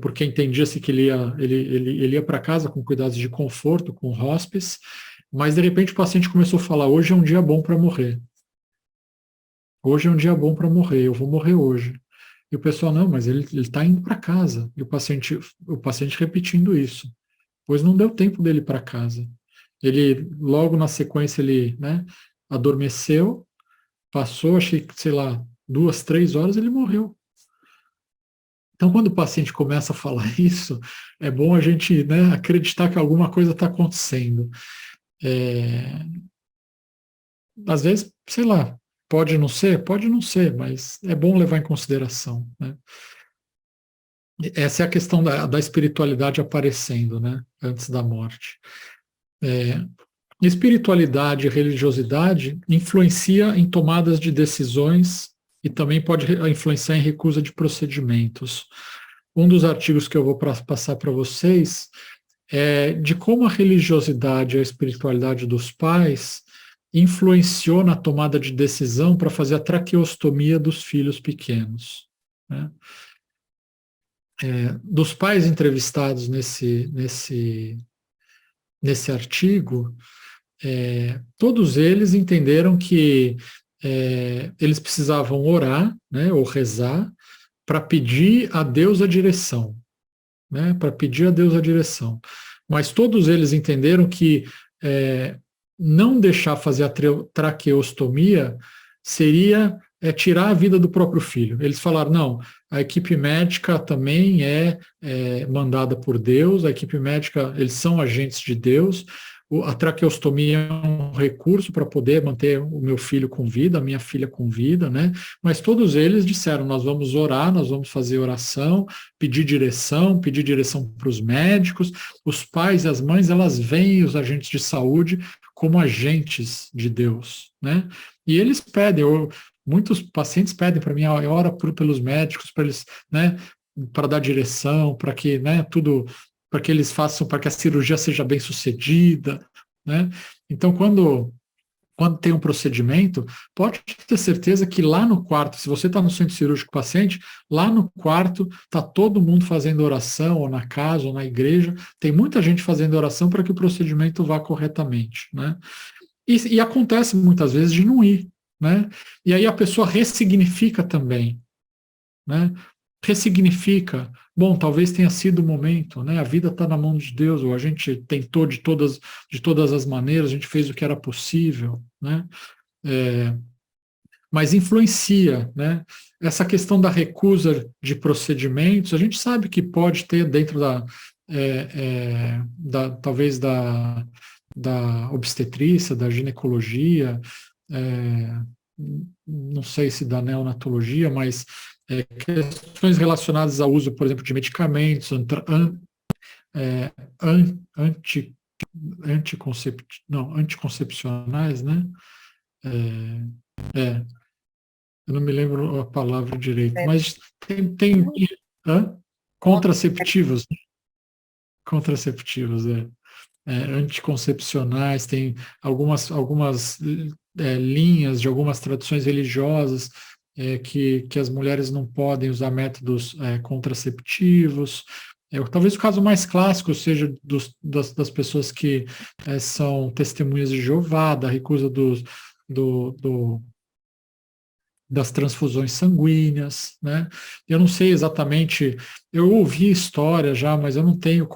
A: porque entendia-se que ele ia para casa com cuidados de conforto, com hospice, mas de repente o paciente começou a falar, hoje é um dia bom para morrer. Hoje é um dia bom para morrer, eu vou morrer hoje. E o pessoal, não, mas ele está indo para casa. E o paciente repetindo isso. Pois não deu tempo dele ir para casa. Ele, logo na sequência, ele, né, adormeceu, passou, achei que, sei lá, 2, 3 horas, ele morreu. Então, quando o paciente começa a falar isso, é bom a gente, né, acreditar que alguma coisa está acontecendo. Às vezes, sei lá, pode não ser, mas é bom levar em consideração, né? Essa é a questão da espiritualidade aparecendo, né, antes da morte. Espiritualidade e religiosidade influencia em tomadas de decisões e também pode influenciar em recusa de procedimentos. Um dos artigos que eu vou passar para vocês é de como a religiosidade e a espiritualidade dos pais influenciou na tomada de decisão para fazer a traqueostomia dos filhos pequenos, né? Dos pais entrevistados nesse artigo, todos eles entenderam que eles precisavam orar, né, ou rezar, para pedir a Deus a direção, né, para pedir a Deus a direção. Mas todos eles entenderam que não deixar fazer a traqueostomia seria tirar a vida do próprio filho. Eles falaram, não, a equipe médica também é mandada por Deus, a equipe médica, eles são agentes de Deus, a traqueostomia é um recurso para poder manter o meu filho com vida, a minha filha com vida, né? Mas todos eles disseram, nós vamos orar, nós vamos fazer oração, pedir direção para os médicos, os pais e as mães, elas veem os agentes de saúde como agentes de Deus, né? E eles pedem, muitos pacientes pedem para mim, ora pelos médicos, para eles, né, para dar direção, para que, né, tudo, para que eles façam, para que a cirurgia seja bem sucedida, né? Então, quando tem um procedimento, pode ter certeza que lá no quarto, se você está no centro cirúrgico com o paciente, lá no quarto está todo mundo fazendo oração, ou na casa, ou na igreja, tem muita gente fazendo oração para que o procedimento vá corretamente, né? E acontece muitas vezes de não ir, né? E aí a pessoa ressignifica também, né? Ressignifica, bom, talvez tenha sido o momento, né? A vida está na mão de Deus, ou a gente tentou de todas as maneiras, a gente fez o que era possível, né? Mas influencia, né? Essa questão da recusa de procedimentos, a gente sabe que pode ter dentro talvez da obstetrícia, da ginecologia, não sei se da neonatologia, mas questões relacionadas ao uso, por exemplo, de medicamentos, anticoncepcionais, né? Eu não me lembro a palavra direito, mas tem contraceptivos, né? Contraceptivos, anticoncepcionais, tem algumas linhas de algumas tradições religiosas que as mulheres não podem usar métodos contraceptivos. Talvez o caso mais clássico seja das pessoas que são testemunhas de Jeová, da recusa das transfusões sanguíneas, né? Eu não sei exatamente, eu ouvi história já, mas eu não tenho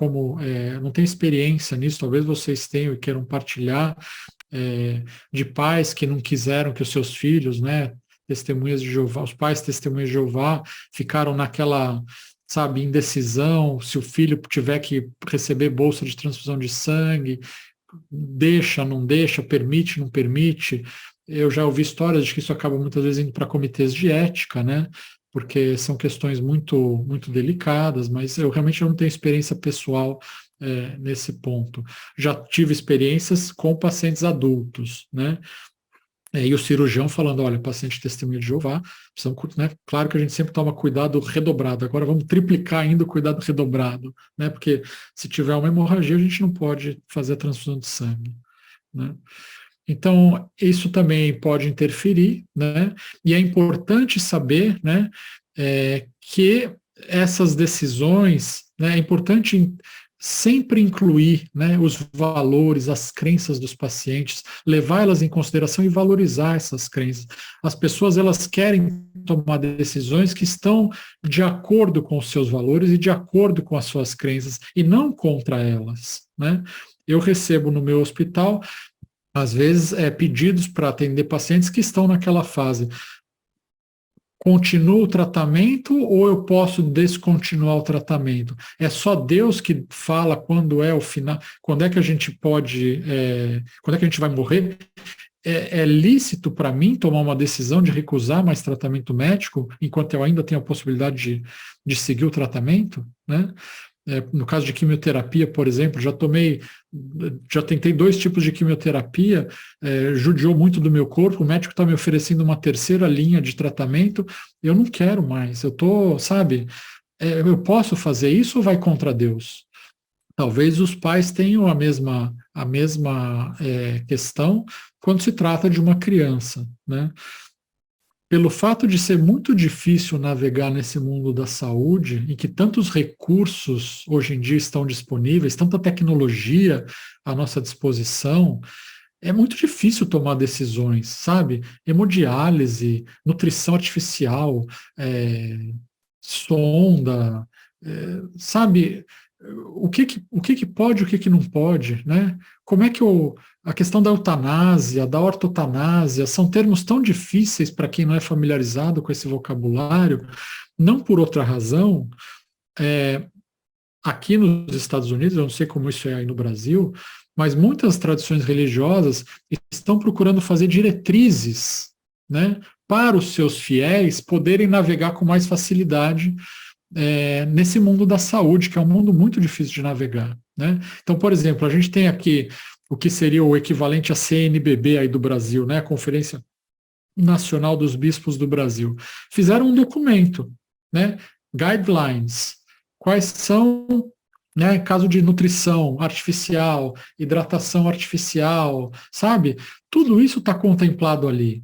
A: não tenho experiência nisso, talvez vocês tenham e queiram partilhar, de pais que não quiseram que os seus filhos, né, testemunhas de Jeová, os pais testemunhas de Jeová, ficaram naquela, sabe, indecisão, se o filho tiver que receber bolsa de transfusão de sangue, deixa, não deixa, permite, não permite. Eu já ouvi histórias de que isso acaba muitas vezes indo para comitês de ética, né? Porque são questões muito, muito delicadas, mas eu realmente não tenho experiência pessoal nesse ponto. Já tive experiências com pacientes adultos, né? E o cirurgião falando, olha, paciente testemunha de Jeová, precisamos, né? Claro que a gente sempre toma cuidado redobrado, agora vamos triplicar ainda o cuidado redobrado, né? Porque se tiver uma hemorragia, a gente não pode fazer a transfusão de sangue, né? Então, isso também pode interferir, né? E é importante saber, né, que essas decisões, né, é importante sempre incluir, né, os valores, as crenças dos pacientes, levá-las em consideração e valorizar essas crenças. As pessoas, elas querem tomar decisões que estão de acordo com os seus valores e de acordo com as suas crenças, e não contra elas, né? Eu recebo no meu hospital às vezes, pedidos para atender pacientes que estão naquela fase. Continua o tratamento ou eu posso descontinuar o tratamento? É só Deus que fala quando é o final, quando é que a gente pode, quando é que a gente vai morrer? É lícito para mim tomar uma decisão de recusar mais tratamento médico enquanto eu ainda tenho a possibilidade de seguir o tratamento, né? No caso de quimioterapia, por exemplo, já tentei 2 tipos de quimioterapia, judiou muito do meu corpo, o médico está me oferecendo uma terceira linha de tratamento, eu não quero mais, eu estou, sabe, eu posso fazer isso ou vai contra Deus? Talvez os pais tenham a mesma questão quando se trata de uma criança, né? Pelo fato de ser muito difícil navegar nesse mundo da saúde, em que tantos recursos hoje em dia estão disponíveis, tanta tecnologia à nossa disposição, é muito difícil tomar decisões, sabe? Hemodiálise, nutrição artificial, sonda, sabe? O que pode, o que não pode, né? Como é que a questão da eutanásia, da ortotanásia, são termos tão difíceis para quem não é familiarizado com esse vocabulário, não por outra razão. Aqui nos Estados Unidos, eu não sei como isso é aí no Brasil, mas muitas tradições religiosas estão procurando fazer diretrizes, né, para os seus fiéis poderem navegar com mais facilidade nesse mundo da saúde, que é um mundo muito difícil de navegar, né? Então, por exemplo, a gente tem aqui o que seria o equivalente à CNBB aí do Brasil, né? A Conferência Nacional dos Bispos do Brasil. Fizeram um documento, né? Guidelines. Quais são, né, caso de nutrição artificial, hidratação artificial, sabe? Tudo isso está contemplado ali.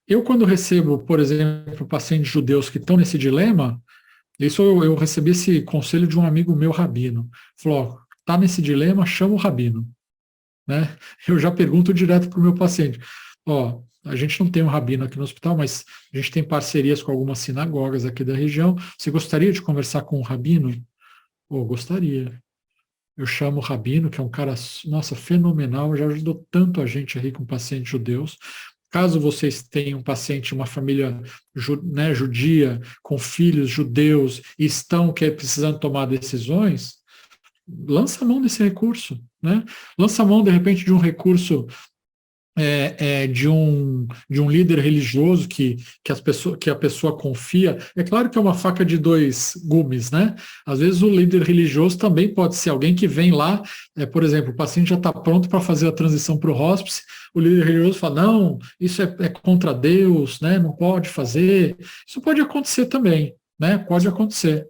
A: Eu, quando recebo, por exemplo, pacientes judeus que estão nesse dilema, isso eu recebi esse conselho de um amigo meu, rabino. Falou, está nesse dilema, chama o rabino. Né? Eu já pergunto direto para o meu paciente. A gente não tem um rabino aqui no hospital, mas a gente tem parcerias com algumas sinagogas aqui da região. Você gostaria de conversar com um rabino? Gostaria. Eu chamo o rabino, que é um cara, nossa, fenomenal, já ajudou tanto a gente aí com pacientes judeus. Caso vocês tenham um paciente, uma família né, judia, com filhos judeus, e estão precisando tomar decisões, lança a mão desse recurso, né? Lança a mão, de repente, de um recurso de um líder religioso que a pessoa confia. É claro que é uma faca de 2 gumes, né? Às vezes o líder religioso também pode ser alguém que vem lá, por exemplo, o paciente já está pronto para fazer a transição para o hospice, o líder religioso fala, não, isso é contra Deus, né? Não pode fazer. Isso pode acontecer também, né? Pode acontecer.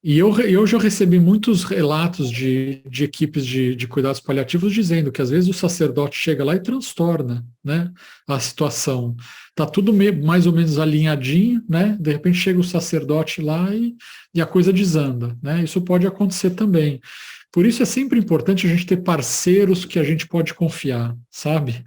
A: E eu já recebi muitos relatos de equipes de cuidados paliativos dizendo que às vezes o sacerdote chega lá e transtorna, né, a situação. Está tudo mais ou menos alinhadinho, né? De repente chega o sacerdote lá e a coisa desanda, né? Isso pode acontecer também. Por isso é sempre importante a gente ter parceiros que a gente pode confiar, sabe?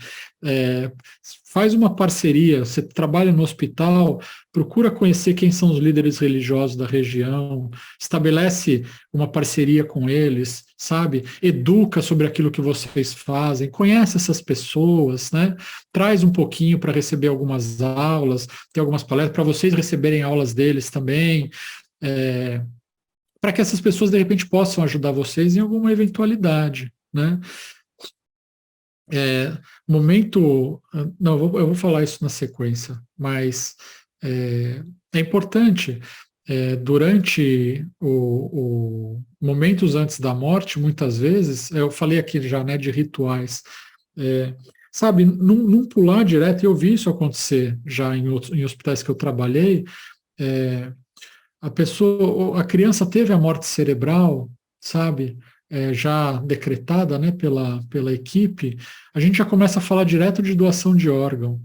A: Faz uma parceria, você trabalha no hospital, procura conhecer quem são os líderes religiosos da região, estabelece uma parceria com eles, sabe? Educa sobre aquilo que vocês fazem, conhece essas pessoas, né? Traz um pouquinho para receber algumas aulas, tem algumas palestras, para vocês receberem aulas deles também. Para que essas pessoas, de repente, possam ajudar vocês em alguma eventualidade, né? Momento... Não, eu vou falar isso na sequência, mas é importante, durante momentos antes da morte, muitas vezes, eu falei aqui já, né, de rituais, sabe, não pular direto, e eu vi isso acontecer já em hospitais que eu trabalhei, a criança teve a morte cerebral, sabe, já decretada, né, pela equipe, a gente já começa a falar direto de doação de órgão.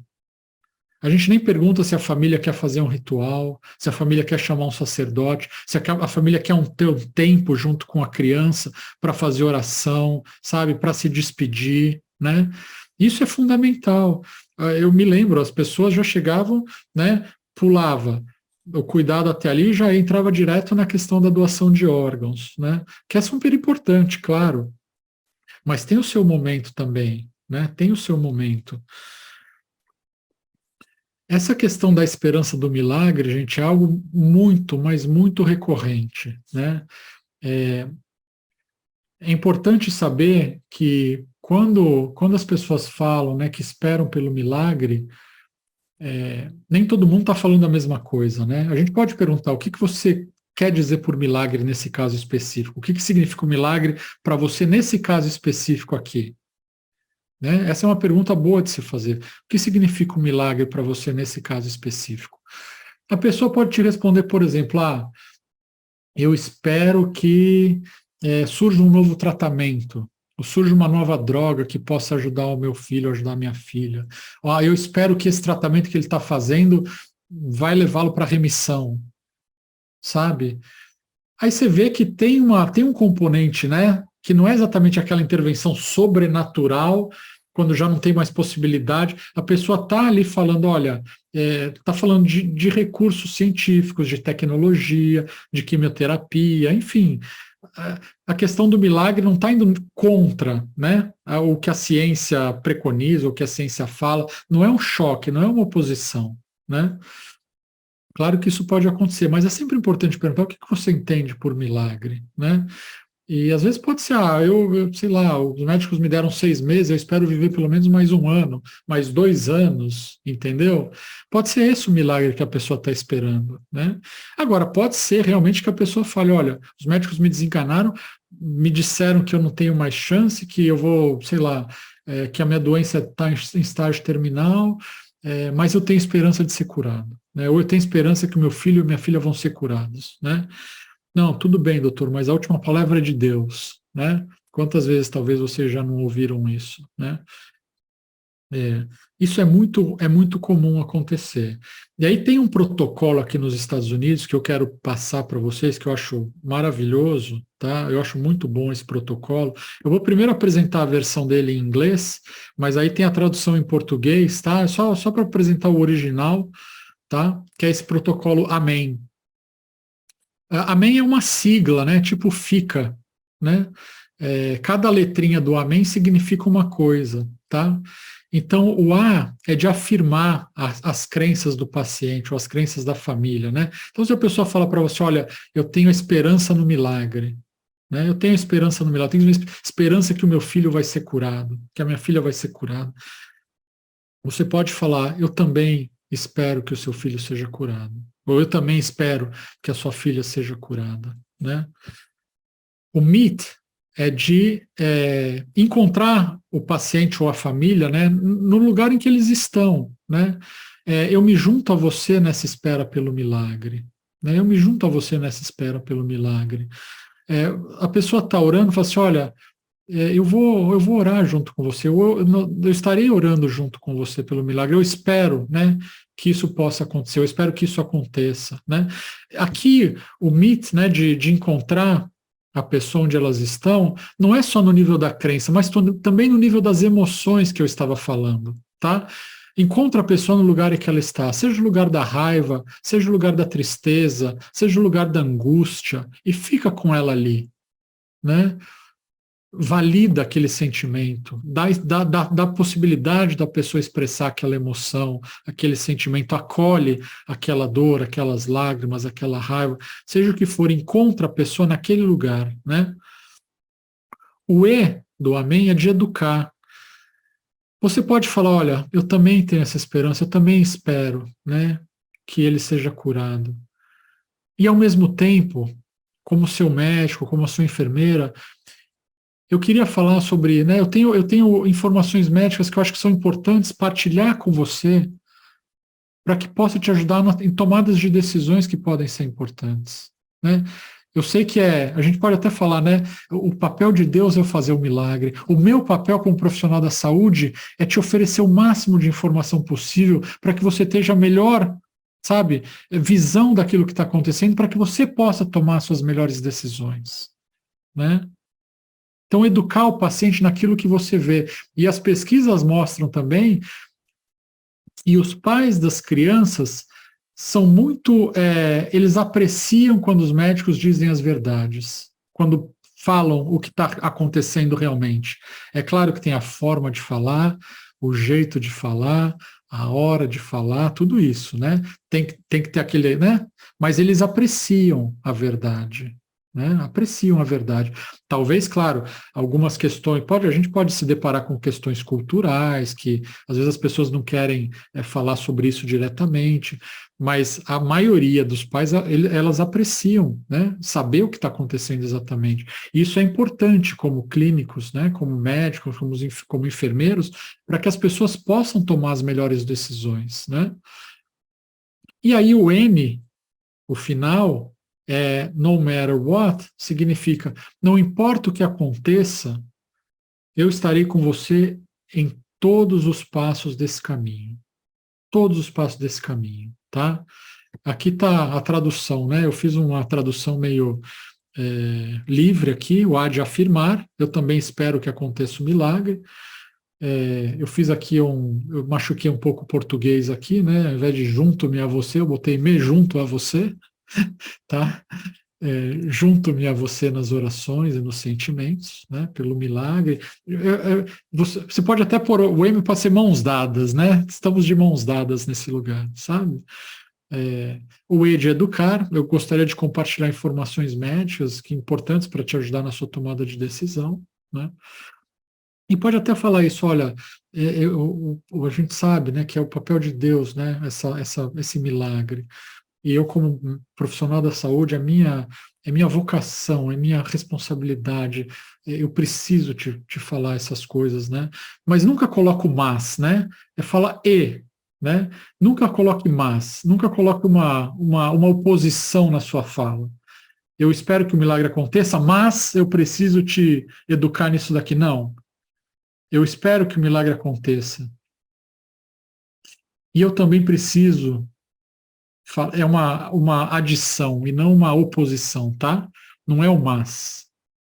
A: A gente nem pergunta se a família quer fazer um ritual, se a família quer chamar um sacerdote, se a família quer ter um tempo junto com a criança para fazer oração, sabe, para se despedir, né? Isso é fundamental. Eu me lembro, as pessoas já chegavam, né, pulava o cuidado até ali, já entrava direto na questão da doação de órgãos, né? Que é super importante, claro, mas tem o seu momento também, né? Tem o seu momento. Essa questão da esperança do milagre, gente, é algo muito, mas muito recorrente, né? É importante saber que quando as pessoas falam, né, que esperam pelo milagre, nem todo mundo está falando a mesma coisa, né? A gente pode perguntar o que você quer dizer por milagre nesse caso específico? O que significa o milagre para você nesse caso específico aqui? Né? Essa é uma pergunta boa de se fazer. O que significa um milagre para você nesse caso específico? A pessoa pode te responder, por exemplo, eu espero que surja um novo tratamento, ou surja uma nova droga que possa ajudar o meu filho, ajudar a minha filha. Eu espero que esse tratamento que ele está fazendo vai levá-lo para remissão, sabe? Aí você vê que tem um componente, né, que não é exatamente aquela intervenção sobrenatural, quando já não tem mais possibilidade, a pessoa está ali falando, olha, está falando de recursos científicos, de tecnologia, de quimioterapia, enfim. A questão do milagre não está indo contra, né, o que a ciência preconiza, o que a ciência fala, não é um choque, não é uma oposição, né? Claro que isso pode acontecer, mas é sempre importante perguntar o que você entende por milagre, né? E às vezes pode ser, eu sei lá, os médicos me deram 6 meses, eu espero viver pelo menos mais 1 ano, mais 2 anos, entendeu? Pode ser esse o milagre que a pessoa está esperando, né? Agora, pode ser realmente que a pessoa fale, olha, os médicos me desenganaram, me disseram que eu não tenho mais chance, que eu vou, sei lá, que a minha doença está em estágio terminal, mas eu tenho esperança de ser curado, né? Ou eu tenho esperança que o meu filho e minha filha vão ser curados, né? Não, tudo bem, doutor, mas a última palavra é de Deus, né? Quantas vezes talvez vocês já não ouviram isso, né? Isso é muito comum acontecer. E aí tem um protocolo aqui nos Estados Unidos que eu quero passar para vocês, que eu acho maravilhoso, tá? Eu acho muito bom esse protocolo. Eu vou primeiro apresentar a versão dele em inglês, mas aí tem a tradução em português, tá? Só para apresentar o original, tá? Que é esse protocolo AMEN. Amém é uma sigla, né? Tipo FICA, né? Cada letrinha do amém significa uma coisa, tá? Então, o A é de afirmar as crenças do paciente ou as crenças da família, né? Então, se a pessoa fala para você, olha, eu tenho esperança no milagre, né? Eu tenho esperança no milagre, eu tenho esperança que o meu filho vai ser curado, que a minha filha vai ser curada. Você pode falar, eu também espero que o seu filho seja curado. Ou eu também espero que a sua filha seja curada, né? O meet é de encontrar o paciente ou a família, né, no lugar em que eles estão, né? Eu me junto a você nessa espera pelo milagre, né? Eu me junto a você nessa espera pelo milagre. A pessoa está orando e fala assim, olha, eu vou orar junto com você, eu estarei orando junto com você pelo milagre, eu espero, né, que isso possa acontecer, eu espero que isso aconteça, né. Aqui, o meet, né, de encontrar a pessoa onde elas estão, não é só no nível da crença, mas também no nível das emoções que eu estava falando, tá? Encontra a pessoa no lugar em que ela está, seja o lugar da raiva, seja o lugar da tristeza, seja o lugar da angústia, e fica com ela ali, né? Valida aquele sentimento, dá possibilidade da pessoa expressar aquela emoção, aquele sentimento, acolhe aquela dor, aquelas lágrimas, aquela raiva, seja o que for, encontra a pessoa naquele lugar, né? O E do amém é de educar. Você pode falar, olha, eu também tenho essa esperança, eu também espero, né, que ele seja curado. E ao mesmo tempo, como seu médico, como a sua enfermeira, eu queria falar sobre, né, eu tenho informações médicas que eu acho que são importantes partilhar com você para que possa te ajudar em tomadas de decisões que podem ser importantes, né? Eu sei que a gente pode até falar, né, o papel de Deus é fazer o milagre. O meu papel como profissional da saúde é te oferecer o máximo de informação possível para que você tenha a melhor, sabe, visão daquilo que está acontecendo, para que você possa tomar suas melhores decisões, né? Então, educar o paciente naquilo que você vê. E as pesquisas mostram também, e os pais das crianças são muito. Eles apreciam quando os médicos dizem as verdades, quando falam o que está acontecendo realmente. É claro que tem a forma de falar, o jeito de falar, a hora de falar, tudo isso, né? Tem que ter aquele, né? Mas eles apreciam a verdade, né? Apreciam a verdade. Talvez, claro, algumas questões, a gente pode se deparar com questões culturais, que às vezes as pessoas não querem falar sobre isso diretamente, mas a maioria dos pais, elas apreciam, né, saber o que está acontecendo exatamente. E isso é importante como clínicos, né, como médicos, como enfermeiros, para que as pessoas possam tomar as melhores decisões, né? E aí o N, o final, no matter what, significa, não importa o que aconteça, eu estarei com você em todos os passos desse caminho. Todos os passos desse caminho, tá? Aqui está a tradução, né? Eu fiz uma tradução meio livre aqui, o há de afirmar, eu também espero que aconteça o milagre. Eu fiz aqui eu machuquei um pouco o português aqui, né? Ao invés de junto-me a você, eu botei me junto a você, tá? Junto-me a você nas orações e nos sentimentos, né, pelo milagre. Você pode até pôr o M para ser mãos dadas, né? Estamos de mãos dadas nesse lugar, sabe? O E de educar, eu gostaria de compartilhar informações médicas que importantes para te ajudar na sua tomada de decisão, né? E pode até falar isso, olha, a gente sabe, né, que é o papel de Deus, né, esse milagre. E eu, como profissional da saúde, é minha vocação, é minha responsabilidade. Eu preciso te falar essas coisas, né? Mas nunca coloco mas, né? É falar e, né? Nunca coloque mas, nunca coloque uma oposição na sua fala. Eu espero que o milagre aconteça, mas eu preciso te educar nisso daqui. Não. Eu espero que o milagre aconteça. E eu também preciso. É uma adição e não uma oposição, tá? Não é o mas,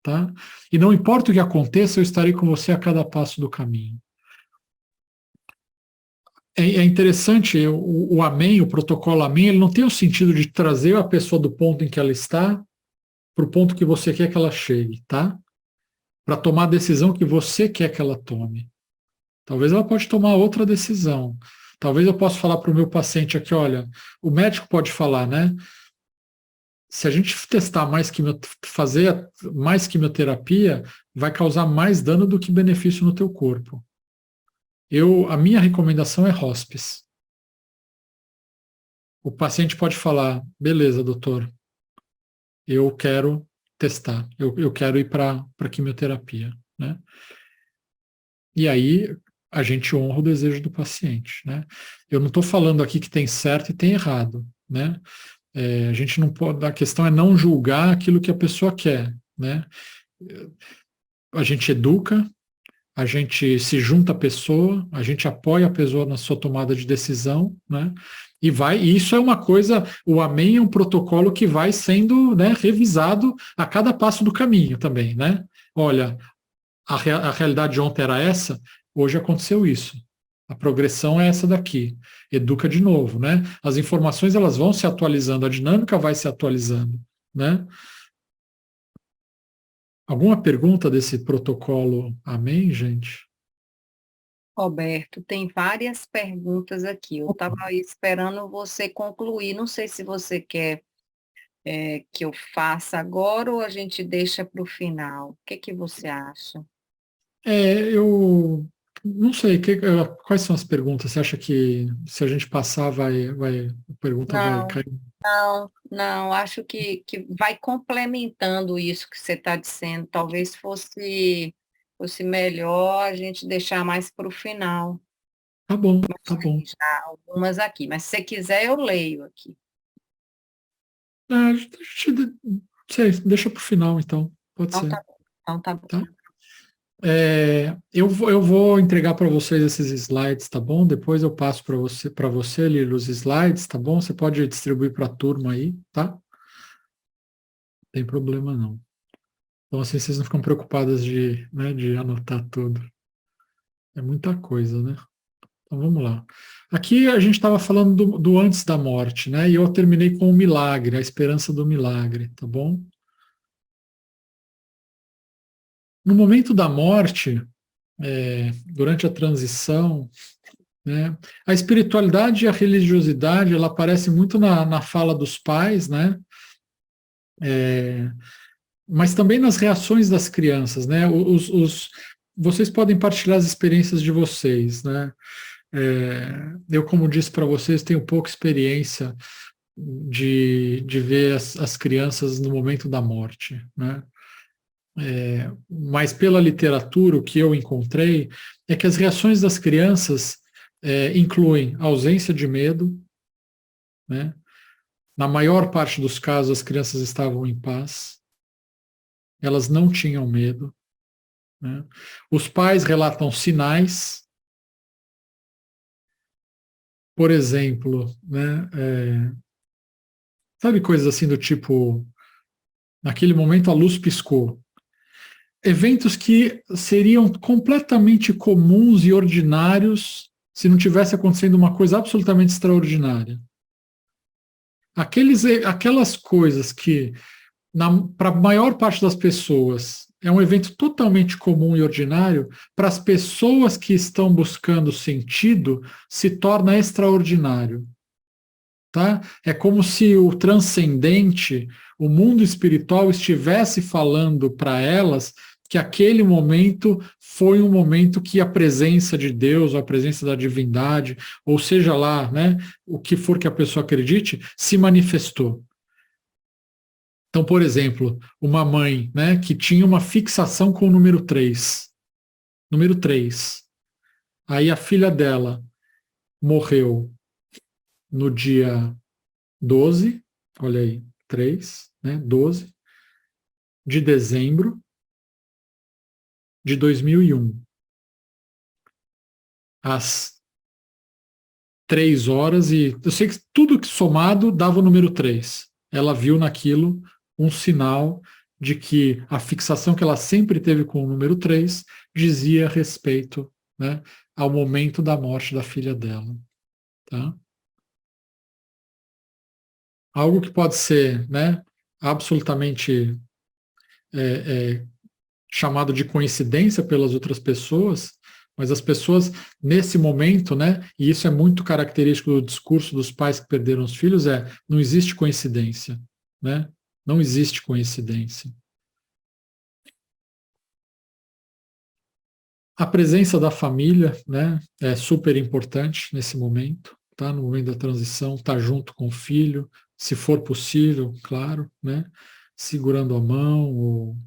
A: tá? E não importa o que aconteça, eu estarei com você a cada passo do caminho. É interessante, o amém, o protocolo amém, ele não tem o sentido de trazer a pessoa do ponto em que ela está para o ponto que você quer que ela chegue, tá? Para tomar a decisão que você quer que ela tome. Talvez ela pode tomar outra decisão. Talvez eu possa falar para o meu paciente aqui, olha, o médico pode falar, né? Se a gente testar fazer mais quimioterapia, vai causar mais dano do que benefício no teu corpo. A minha recomendação é hospice. O paciente pode falar, beleza, doutor, eu quero testar, eu quero ir para quimioterapia, né? E aí a gente honra o desejo do paciente, né? Eu não estou falando aqui que tem certo e tem errado, né? A gente não pode, a questão é não julgar aquilo que a pessoa quer, né? A gente educa, a gente se junta à pessoa, a gente apoia a pessoa na sua tomada de decisão, né? E isso é uma coisa, o Amém é um protocolo que vai sendo, né, revisado a cada passo do caminho também, né? Olha, a realidade de ontem era essa, hoje aconteceu isso. A progressão é essa daqui. Educa de novo, né? As informações elas vão se atualizando, a dinâmica vai se atualizando, né? Alguma pergunta desse protocolo Amém, gente?
B: Roberto, tem várias perguntas aqui. Eu estava esperando você concluir. Não sei se você quer que eu faça agora ou a gente deixa para o final. O que que você acha?
A: Eu não sei, quais são as perguntas? Você acha que se a gente passar, a pergunta vai
B: Não,
A: cair?
B: não. Acho que vai complementando isso que você está dizendo. Talvez fosse melhor a gente deixar mais para o final.
A: Tá bom, tá
B: Mas
A: bom.
B: tem já algumas aqui. Mas se você quiser, eu leio aqui.
A: Deixa para o final, então. Pode
B: Então
A: ser,
B: tá bom. Então tá bom.
A: tá? Eu vou entregar para vocês esses slides, tá bom? Depois eu passo para você, ler os slides, tá bom? Você pode distribuir para a turma aí, tá? Não tem problema não. Então assim vocês não ficam preocupadas de anotar tudo. É muita coisa, né? Então vamos lá. Aqui a gente estava falando do antes da morte, né? E eu terminei com o milagre, a esperança do milagre, tá bom? No momento da morte, durante a transição, né? A espiritualidade e a religiosidade, ela aparece muito na fala dos pais, né? É, mas também nas reações das crianças, né? Vocês podem partilhar as experiências de vocês, né? Eu, como disse para vocês, tenho pouca experiência de ver as crianças no momento da morte, né? Mas pela literatura, o que eu encontrei é que as reações das crianças incluem ausência de medo, né? Na maior parte dos casos, as crianças estavam em paz, elas não tinham medo, né? Os pais relatam sinais, por exemplo, né? Sabe coisas assim do tipo, naquele momento a luz piscou. Eventos que seriam completamente comuns e ordinários se não tivesse acontecendo uma coisa absolutamente extraordinária. Aquelas coisas que, para a maior parte das pessoas, é um evento totalmente comum e ordinário, para as pessoas que estão buscando sentido, se torna extraordinário. Tá? É como se o transcendente, o mundo espiritual, estivesse falando para elas que aquele momento foi um momento que a presença de Deus, ou a presença da divindade, ou seja lá, né, o que for que a pessoa acredite, se manifestou. Então, por exemplo, uma mãe, né, que tinha uma fixação com o número 3. Número 3. Aí a filha dela morreu no dia 12, olha aí, 3, né, 12 de dezembro de 2001, às 3 horas, e eu sei que tudo que somado dava o número 3. Ela viu naquilo um sinal de que a fixação que ela sempre teve com o número 3 dizia respeito, né, ao momento da morte da filha dela. Tá? Algo que pode ser, né, absolutamente chamado de coincidência pelas outras pessoas, mas as pessoas, nesse momento, né, e isso é muito característico do discurso dos pais que perderam os filhos, não existe coincidência, né? Não existe coincidência. A presença da família, né, é super importante nesse momento, tá? No momento da transição, tá junto com o filho, se for possível, claro, né? Segurando a mão, ou,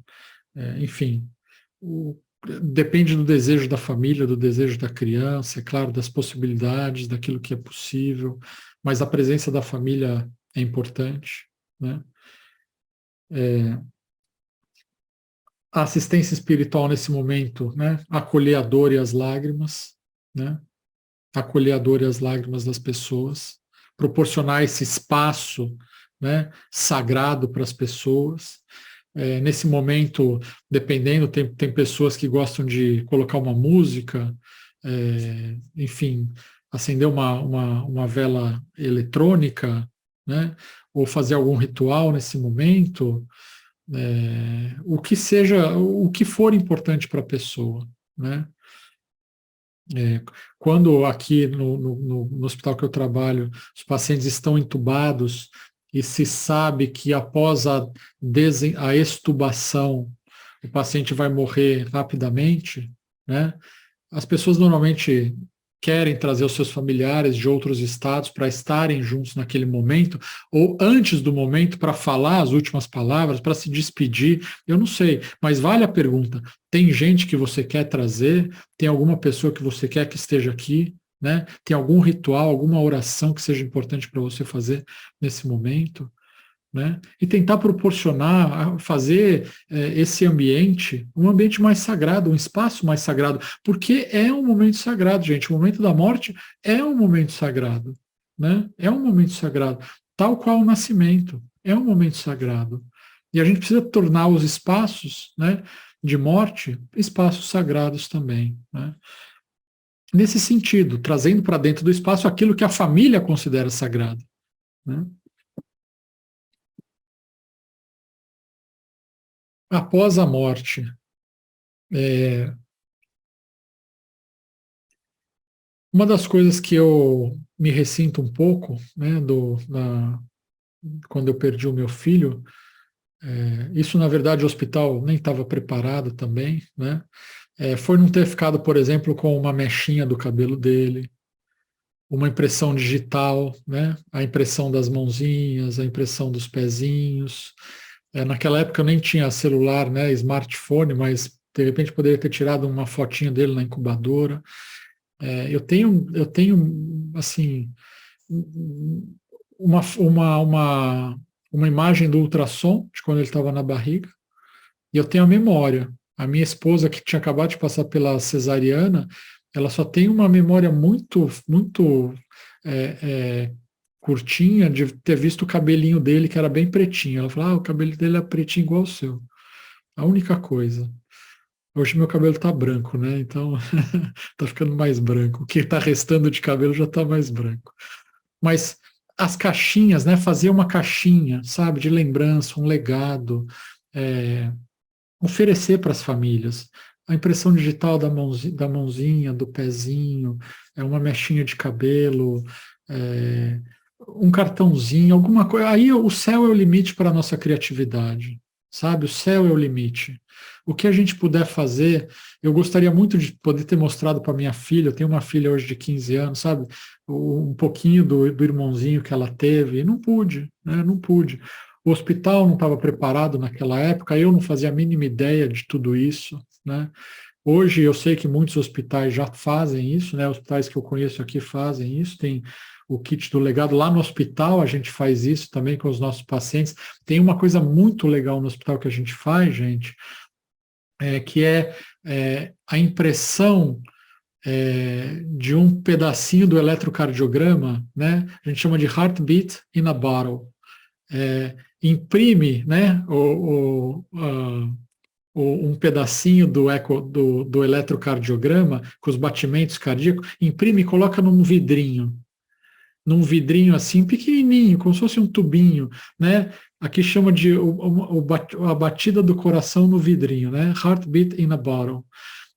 A: enfim, depende do desejo da família, do desejo da criança, é claro, das possibilidades, daquilo que é possível, mas a presença da família é importante, né? A assistência espiritual nesse momento, né? Acolher a dor e as lágrimas, né? Acolher a dor e as lágrimas das pessoas, proporcionar esse espaço, né, sagrado para as pessoas. Nesse momento, dependendo, tem pessoas que gostam de colocar uma música, enfim, acender uma vela eletrônica, né, ou fazer algum ritual nesse momento, o que seja, o que for importante para a pessoa, né? Quando aqui no hospital que eu trabalho, os pacientes estão entubados e se sabe que após a extubação o paciente vai morrer rapidamente, né? As pessoas normalmente querem trazer os seus familiares de outros estados para estarem juntos naquele momento, ou antes do momento para falar as últimas palavras, para se despedir. Eu não sei, mas vale a pergunta. Tem gente que você quer trazer? Tem alguma pessoa que você quer que esteja aqui? Né? Tem algum ritual, alguma oração que seja importante para você fazer nesse momento? Né? E tentar proporcionar, fazer esse ambiente um ambiente mais sagrado, um espaço mais sagrado, porque é um momento sagrado, gente. O momento da morte é um momento sagrado, né? É um momento sagrado, tal qual o nascimento, é um momento sagrado. E a gente precisa tornar os espaços, né, de morte espaços sagrados também, né? Nesse sentido, trazendo para dentro do espaço aquilo que a família considera sagrado, né? Após a morte, uma das coisas que eu me ressinto um pouco, né, quando eu perdi o meu filho, isso na verdade o hospital nem estava preparado também, né, foi não ter ficado, por exemplo, com uma mechinha do cabelo dele, uma impressão digital, né, a impressão das mãozinhas, a impressão dos pezinhos. Naquela época eu nem tinha celular, né, smartphone, mas de repente poderia ter tirado uma fotinha dele na incubadora. Eu tenho assim, uma imagem do ultrassom de quando ele estava na barriga, e eu tenho a memória. A minha esposa, que tinha acabado de passar pela cesariana, ela só tem uma memória muito, muito curtinha de ter visto o cabelinho dele, que era bem pretinho. Ela falou, o cabelo dele é pretinho igual o seu. A única coisa. Hoje meu cabelo tá branco, né? Então tá ficando mais branco. O que tá restando de cabelo já tá mais branco. Mas as caixinhas, né? Fazer uma caixinha, sabe, de lembrança, um legado, oferecer para as famílias. A impressão digital da mãozinha, do pezinho, uma mechinha de cabelo, um cartãozinho, alguma coisa. Aí o céu é o limite para a nossa criatividade, sabe? O céu é o limite. O que a gente puder fazer, eu gostaria muito de poder ter mostrado para minha filha, eu tenho uma filha hoje de 15 anos, sabe? Um pouquinho do irmãozinho que ela teve, e não pude, né? Não pude. O hospital não estava preparado naquela época, eu não fazia a mínima ideia de tudo isso, né? Hoje eu sei que muitos hospitais já fazem isso, né? Hospitais que eu conheço aqui fazem isso, tem o kit do legado. Lá no hospital a gente faz isso também com os nossos pacientes. Tem uma coisa muito legal no hospital que a gente faz, gente, que é a impressão de um pedacinho do eletrocardiograma, né? A gente chama de heartbeat in a bottle. Imprime, né, um pedacinho do eletrocardiograma com os batimentos cardíacos, imprime e coloca num vidrinho assim pequenininho, como se fosse um tubinho, né? Aqui chama de a batida do coração no vidrinho, né? Heartbeat in a bottle.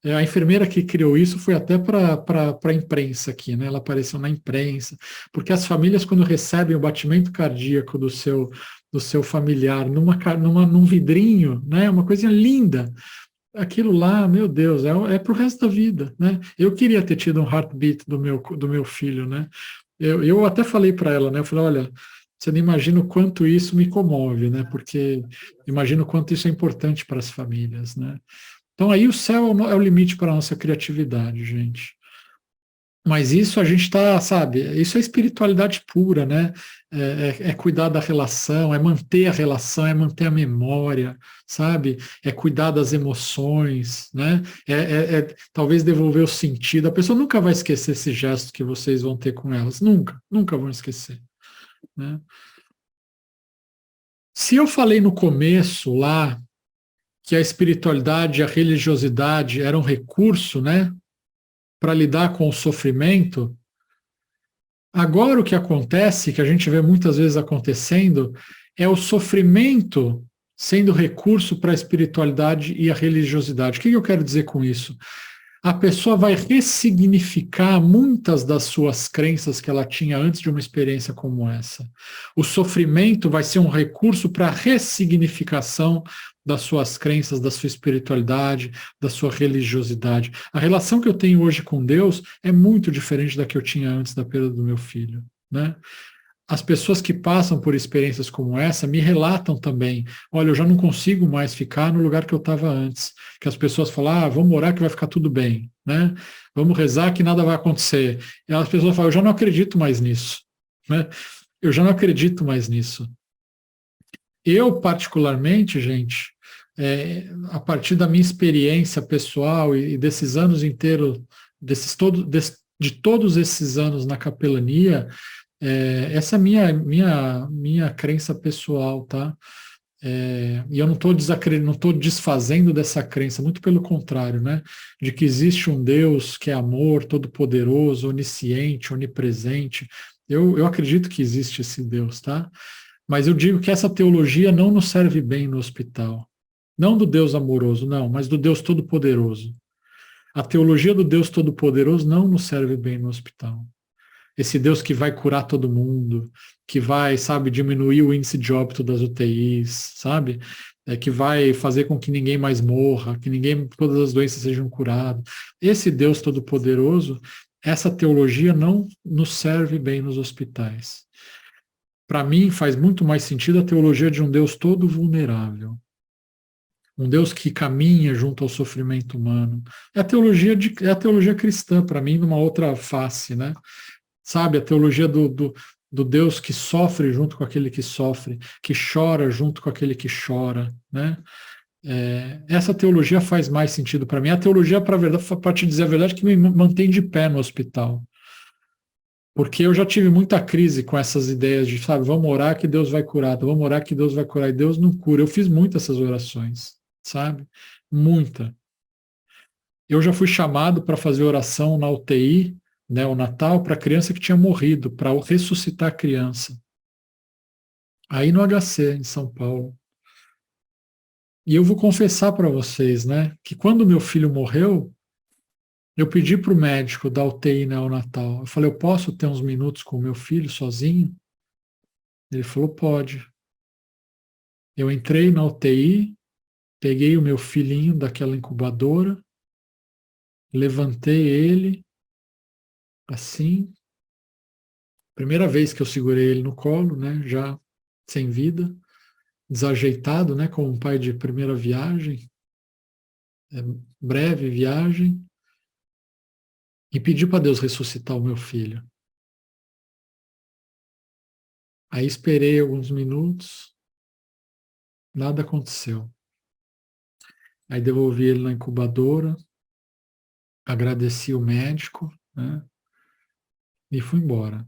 A: A enfermeira que criou isso foi até para a imprensa aqui, né? Ela apareceu na imprensa, porque as famílias, quando recebem o batimento cardíaco do seu familiar num vidrinho, né? Uma coisa linda. Aquilo lá, meu Deus, para o resto da vida, né? Eu queria ter tido um heartbeat do meu filho, né? Eu até falei para ela, né? Eu falei, olha, você não imagina o quanto isso me comove, né? Porque imagino o quanto isso é importante para as famílias, né? Então aí o céu é o limite para a nossa criatividade, gente. Mas isso a gente está, sabe, isso é espiritualidade pura, né? É cuidar da relação, é manter a relação, é manter a memória, sabe? É cuidar das emoções, né? Talvez devolver o sentido. A pessoa nunca vai esquecer esse gesto que vocês vão ter com elas, nunca, nunca vão esquecer. né? Se eu falei no começo lá que a espiritualidade e a religiosidade eram um recurso, né, para lidar com o sofrimento, agora o que acontece, que a gente vê muitas vezes acontecendo, é o sofrimento sendo recurso para a espiritualidade e a religiosidade. O que eu quero dizer com isso? A pessoa vai ressignificar muitas das suas crenças que ela tinha antes de uma experiência como essa. O sofrimento vai ser um recurso para a ressignificação das suas crenças, da sua espiritualidade, da sua religiosidade. A relação que eu tenho hoje com Deus é muito diferente da que eu tinha antes da perda do meu filho, né? As pessoas que passam por experiências como essa me relatam também, olha, eu já não consigo mais ficar no lugar que eu estava antes. Que as pessoas falam, vamos orar que vai ficar tudo bem, né? Vamos rezar que nada vai acontecer. E as pessoas falam, eu já não acredito mais nisso, né? Eu já não acredito mais nisso. Eu, particularmente, gente, a partir da minha experiência pessoal e desses anos inteiros, de todos esses anos na capelania, essa é a minha crença pessoal, tá? E eu não estou desfazendo dessa crença, muito pelo contrário, né? De que existe um Deus que é amor, todo-poderoso, onisciente, onipresente. Eu acredito que existe esse Deus, tá? Mas eu digo que essa teologia não nos serve bem no hospital. Não do Deus amoroso, não, mas do Deus todo-poderoso. A teologia do Deus todo-poderoso não nos serve bem no hospital. Esse Deus que vai curar todo mundo, que vai, sabe, diminuir o índice de óbito das UTIs, sabe? Que vai fazer com que ninguém mais morra, que todas as doenças sejam curadas. Esse Deus todo-poderoso, essa teologia não nos serve bem nos hospitais. Para mim, faz muito mais sentido a teologia de um Deus todo vulnerável. Um Deus que caminha junto ao sofrimento humano. É a teologia cristã, para mim, numa outra face, né? Sabe, a teologia do Deus que sofre junto com aquele que sofre, que chora junto com aquele que chora, né? Essa teologia faz mais sentido para mim. A teologia, para te dizer a verdade, que me mantém de pé no hospital. Porque eu já tive muita crise com essas ideias de, sabe, vamos orar que Deus vai curar, vamos orar que Deus vai curar, e Deus não cura. Eu fiz muitas essas orações, sabe? Muita. Eu já fui chamado para fazer oração na UTI, né, o Natal, para criança que tinha morrido, para ressuscitar a criança. Aí no HC, em São Paulo. E eu vou confessar para vocês, né, que quando meu filho morreu, eu pedi para o médico da UTI neonatal, eu falei, eu posso ter uns minutos com o meu filho sozinho? Ele falou, pode. Eu entrei na UTI, peguei o meu filhinho daquela incubadora, levantei ele, assim, primeira vez que eu segurei ele no colo, né, já sem vida, desajeitado, né, como um pai de primeira viagem, breve viagem, e pedi para Deus ressuscitar o meu filho. Aí esperei alguns minutos, nada aconteceu. Aí devolvi ele na incubadora, agradeci o médico, né, e fui embora.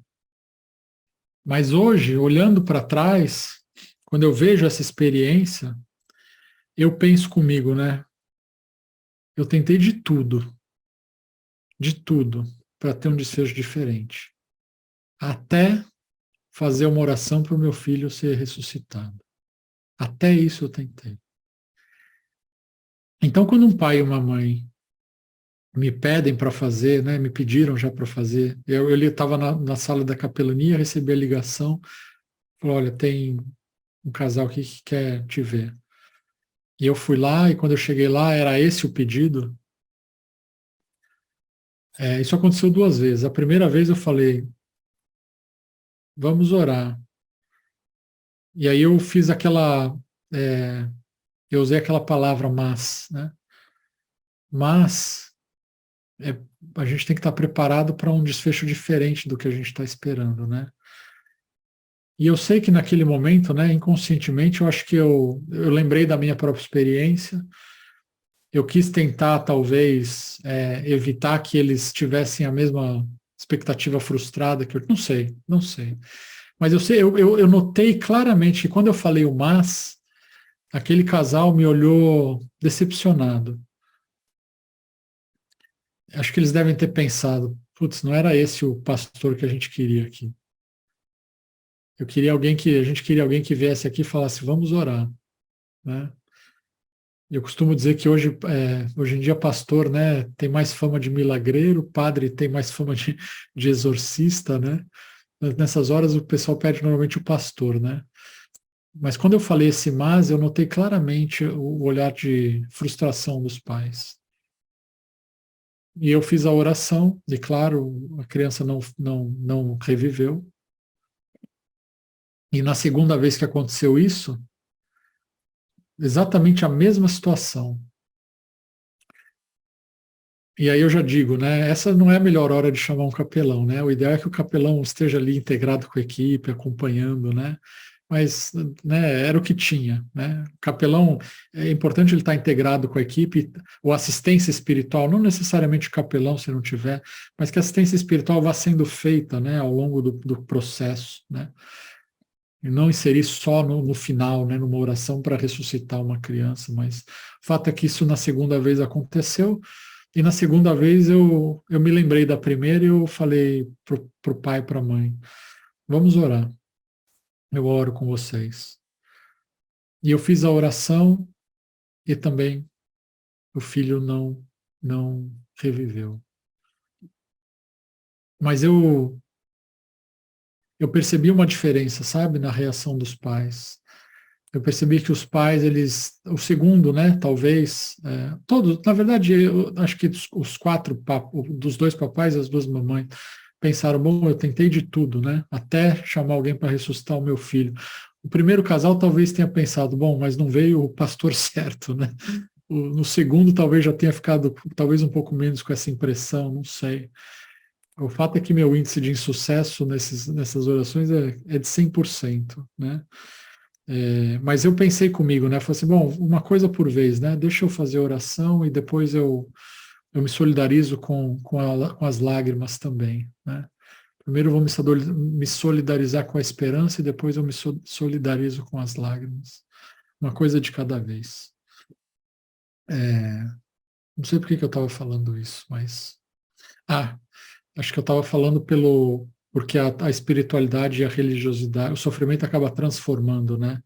A: Mas hoje, olhando para trás, quando eu vejo essa experiência, eu penso comigo, né? Eu tentei de tudo, para ter um desfecho diferente. Até fazer uma oração para o meu filho ser ressuscitado. Até isso eu tentei. Então, quando um pai e uma mãe me pedem para fazer, né, me pediram já para fazer, eu estava na sala da capelania, recebi a ligação, falou, olha, tem um casal aqui que quer te ver. E eu fui lá, e quando eu cheguei lá, era esse o pedido. Isso aconteceu duas vezes. A primeira vez eu falei, vamos orar. E aí eu fiz eu usei aquela palavra mas, né? Mas a gente tem que estar preparado para um desfecho diferente do que a gente está esperando, né? E eu sei que naquele momento, né, inconscientemente, eu acho que eu lembrei da minha própria experiência. Eu quis tentar, talvez, evitar que eles tivessem a mesma expectativa frustrada que eu. Não sei. Mas eu notei claramente que quando eu falei o mas, aquele casal me olhou decepcionado. Acho que eles devem ter pensado, putz, não era esse o pastor que a gente queria aqui. A gente queria alguém que viesse aqui e falasse, vamos orar, né? Eu costumo dizer que hoje em dia pastor, né, tem mais fama de milagreiro, padre tem mais fama de exorcista, né? Nessas horas o pessoal pede normalmente o pastor, né? Mas quando eu falei esse mas, eu notei claramente o olhar de frustração dos pais. E eu fiz a oração, e claro, a criança não reviveu. E na segunda vez que aconteceu isso, exatamente a mesma situação. E aí eu já digo, né, essa não é a melhor hora de chamar um capelão, né? O ideal é que o capelão esteja ali integrado com a equipe, acompanhando, né? Mas, né, era o que tinha, né? O capelão, é importante ele estar integrado com a equipe, ou assistência espiritual, não necessariamente o capelão se não tiver, mas que a assistência espiritual vá sendo feita, né, ao longo do processo, né? E não inserir só no final, né, numa oração para ressuscitar uma criança, mas o fato é que isso na segunda vez aconteceu, e na segunda vez eu me lembrei da primeira e eu falei pro pai e para a mãe, vamos orar, eu oro com vocês. E eu fiz a oração e também o filho não reviveu. Mas eu percebi uma diferença, sabe, na reação dos pais. Eu percebi que os pais, o segundo, né, talvez, todos, na verdade, eu acho que os quatro, dos dois papais e as duas mamães, pensaram, bom, eu tentei de tudo, né, até chamar alguém para ressuscitar o meu filho. O primeiro casal talvez tenha pensado, bom, mas não veio o pastor certo, né? No segundo talvez já tenha ficado, talvez um pouco menos com essa impressão, não sei. O fato é que meu índice de insucesso nessas orações é de 100%, né? Mas eu pensei comigo, né? Falei assim, bom, uma coisa por vez, né? Deixa eu fazer a oração e depois eu me solidarizo com as lágrimas também, né? Primeiro eu vou me solidarizar com a esperança e depois eu me solidarizo com as lágrimas. Uma coisa de cada vez. Não sei por que eu estava falando isso, mas... acho que eu estava falando porque a espiritualidade e a religiosidade, o sofrimento acaba transformando, né?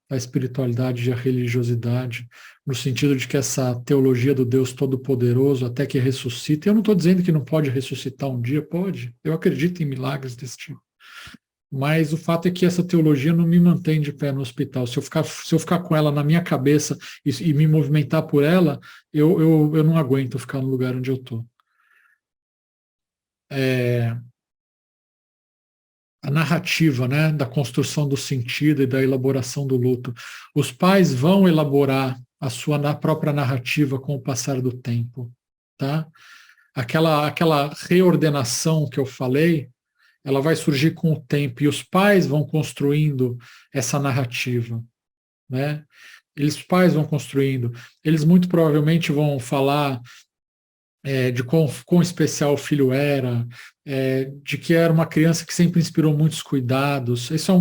A: A espiritualidade e a religiosidade, no sentido de que essa teologia do Deus Todo-Poderoso, até que ressuscita, eu não estou dizendo que não pode ressuscitar um dia, pode, eu acredito em milagres desse tipo, mas o fato é que essa teologia não me mantém de pé no hospital. Se eu ficar com ela na minha cabeça e me movimentar por ela, eu não aguento ficar no lugar onde eu estou. A narrativa, né, da construção do sentido e da elaboração do luto. Os pais vão elaborar a sua própria narrativa com o passar do tempo, tá? Aquela reordenação que eu falei, ela vai surgir com o tempo e os pais vão construindo essa narrativa, né? Os pais vão construindo. Eles muito provavelmente vão falar de quão especial o filho era, de que era uma criança que sempre inspirou muitos cuidados. Isso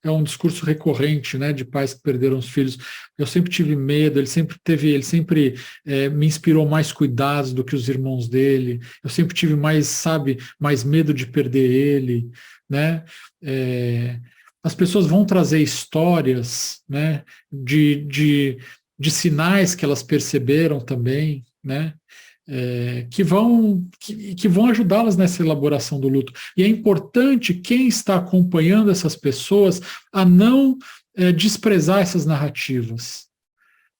A: é um discurso recorrente, né, de pais que perderam os filhos. Eu sempre tive medo, ele sempre me inspirou mais cuidados do que os irmãos dele. Eu sempre tive mais, sabe, mais medo de perder ele, né? As pessoas vão trazer histórias, né, de sinais que elas perceberam também, né? Que vão ajudá-las nessa elaboração do luto. E é importante quem está acompanhando essas pessoas a não desprezar essas narrativas.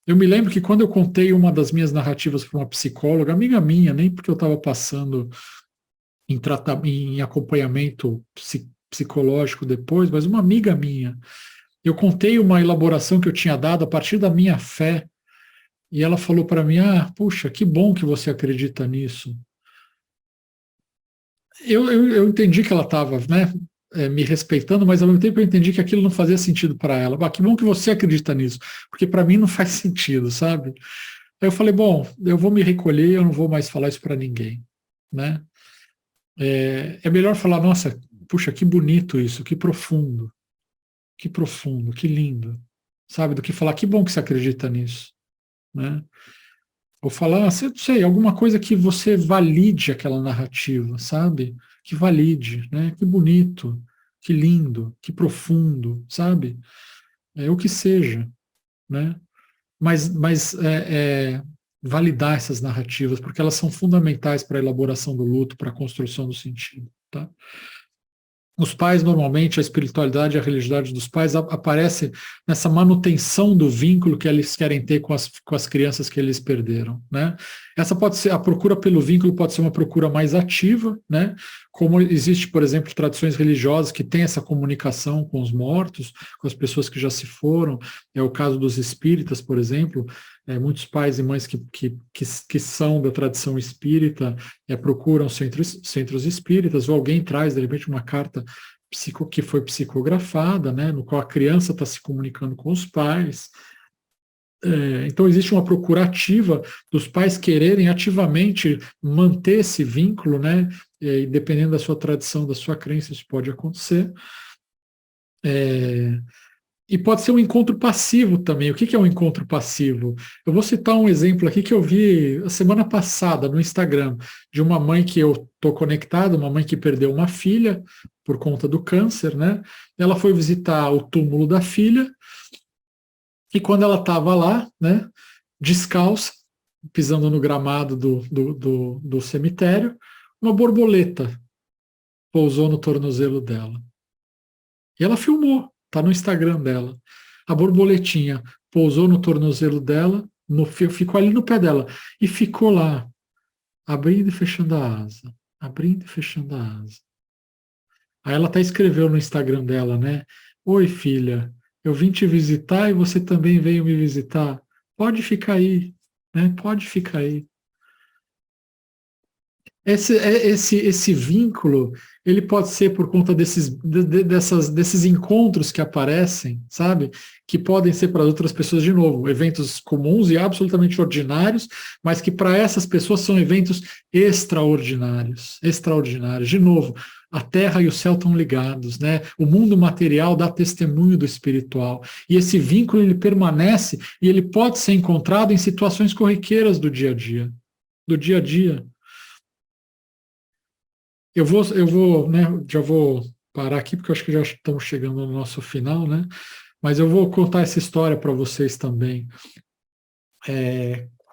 A: Eu me lembro que quando eu contei uma das minhas narrativas para uma psicóloga, amiga minha, nem porque eu estava passando em acompanhamento psicológico depois, mas uma amiga minha, eu contei uma elaboração que eu tinha dado a partir da minha fé. E ela falou para mim, puxa, que bom que você acredita nisso. Eu entendi que ela estava, né, me respeitando, mas ao mesmo tempo eu entendi que aquilo não fazia sentido para ela. Que bom que você acredita nisso, porque para mim não faz sentido, sabe? Aí eu falei, bom, eu vou me recolher, eu não vou mais falar isso para ninguém, né? É melhor falar, nossa, puxa, que bonito isso, que profundo, que lindo, sabe? Do que falar, que bom que você acredita nisso, né? Ou falar, sei, alguma coisa que você valide aquela narrativa, sabe? Que valide, né? Que bonito, que lindo, que profundo, sabe? O que seja, né? Mas validar essas narrativas, porque elas são fundamentais para a elaboração do luto, para a construção do sentido, tá? Os pais, normalmente, a espiritualidade e a religiosidade dos pais aparece nessa manutenção do vínculo que eles querem ter com as crianças que eles perderam, né? Essa pode ser, a procura pelo vínculo pode ser uma procura mais ativa, né? Como existe, por exemplo, tradições religiosas que têm essa comunicação com os mortos, com as pessoas que já se foram. É o caso dos espíritas, por exemplo. Muitos pais e mães que são da tradição espírita procuram centros espíritas, ou alguém traz, de repente, uma carta que foi psicografada, né, no qual a criança está se comunicando com os pais. Então, existe uma procura ativa dos pais quererem ativamente manter esse vínculo, né, e dependendo da sua tradição, da sua crença, isso pode acontecer. E pode ser um encontro passivo também. O que é um encontro passivo? Eu vou citar um exemplo aqui que eu vi a semana passada no Instagram, de uma mãe que eu estou conectado, uma mãe que perdeu uma filha por conta do câncer, né? Ela foi visitar o túmulo da filha, e quando ela estava lá, né, descalça, pisando no gramado do cemitério, uma borboleta pousou no tornozelo dela. E ela filmou. Está no Instagram dela. A borboletinha pousou no tornozelo dela, ficou ali no pé dela. E ficou lá, abrindo e fechando a asa. Abrindo e fechando a asa. Aí ela até escreveu no Instagram dela, né? Oi, filha, eu vim te visitar e você também veio me visitar. Pode ficar aí, né? Pode ficar aí. Esse vínculo, ele pode ser por conta desses encontros que aparecem, sabe? Que podem ser para outras pessoas, de novo, eventos comuns e absolutamente ordinários, mas que para essas pessoas são eventos extraordinários, extraordinários. De novo, a terra e o céu estão ligados, né? O mundo material dá testemunho do espiritual. E esse vínculo, ele permanece e ele pode ser encontrado em situações corriqueiras do dia a dia. Do dia a dia. Né, já vou parar aqui, porque eu acho que já estamos chegando no nosso final, né? Mas eu vou contar essa história para vocês também.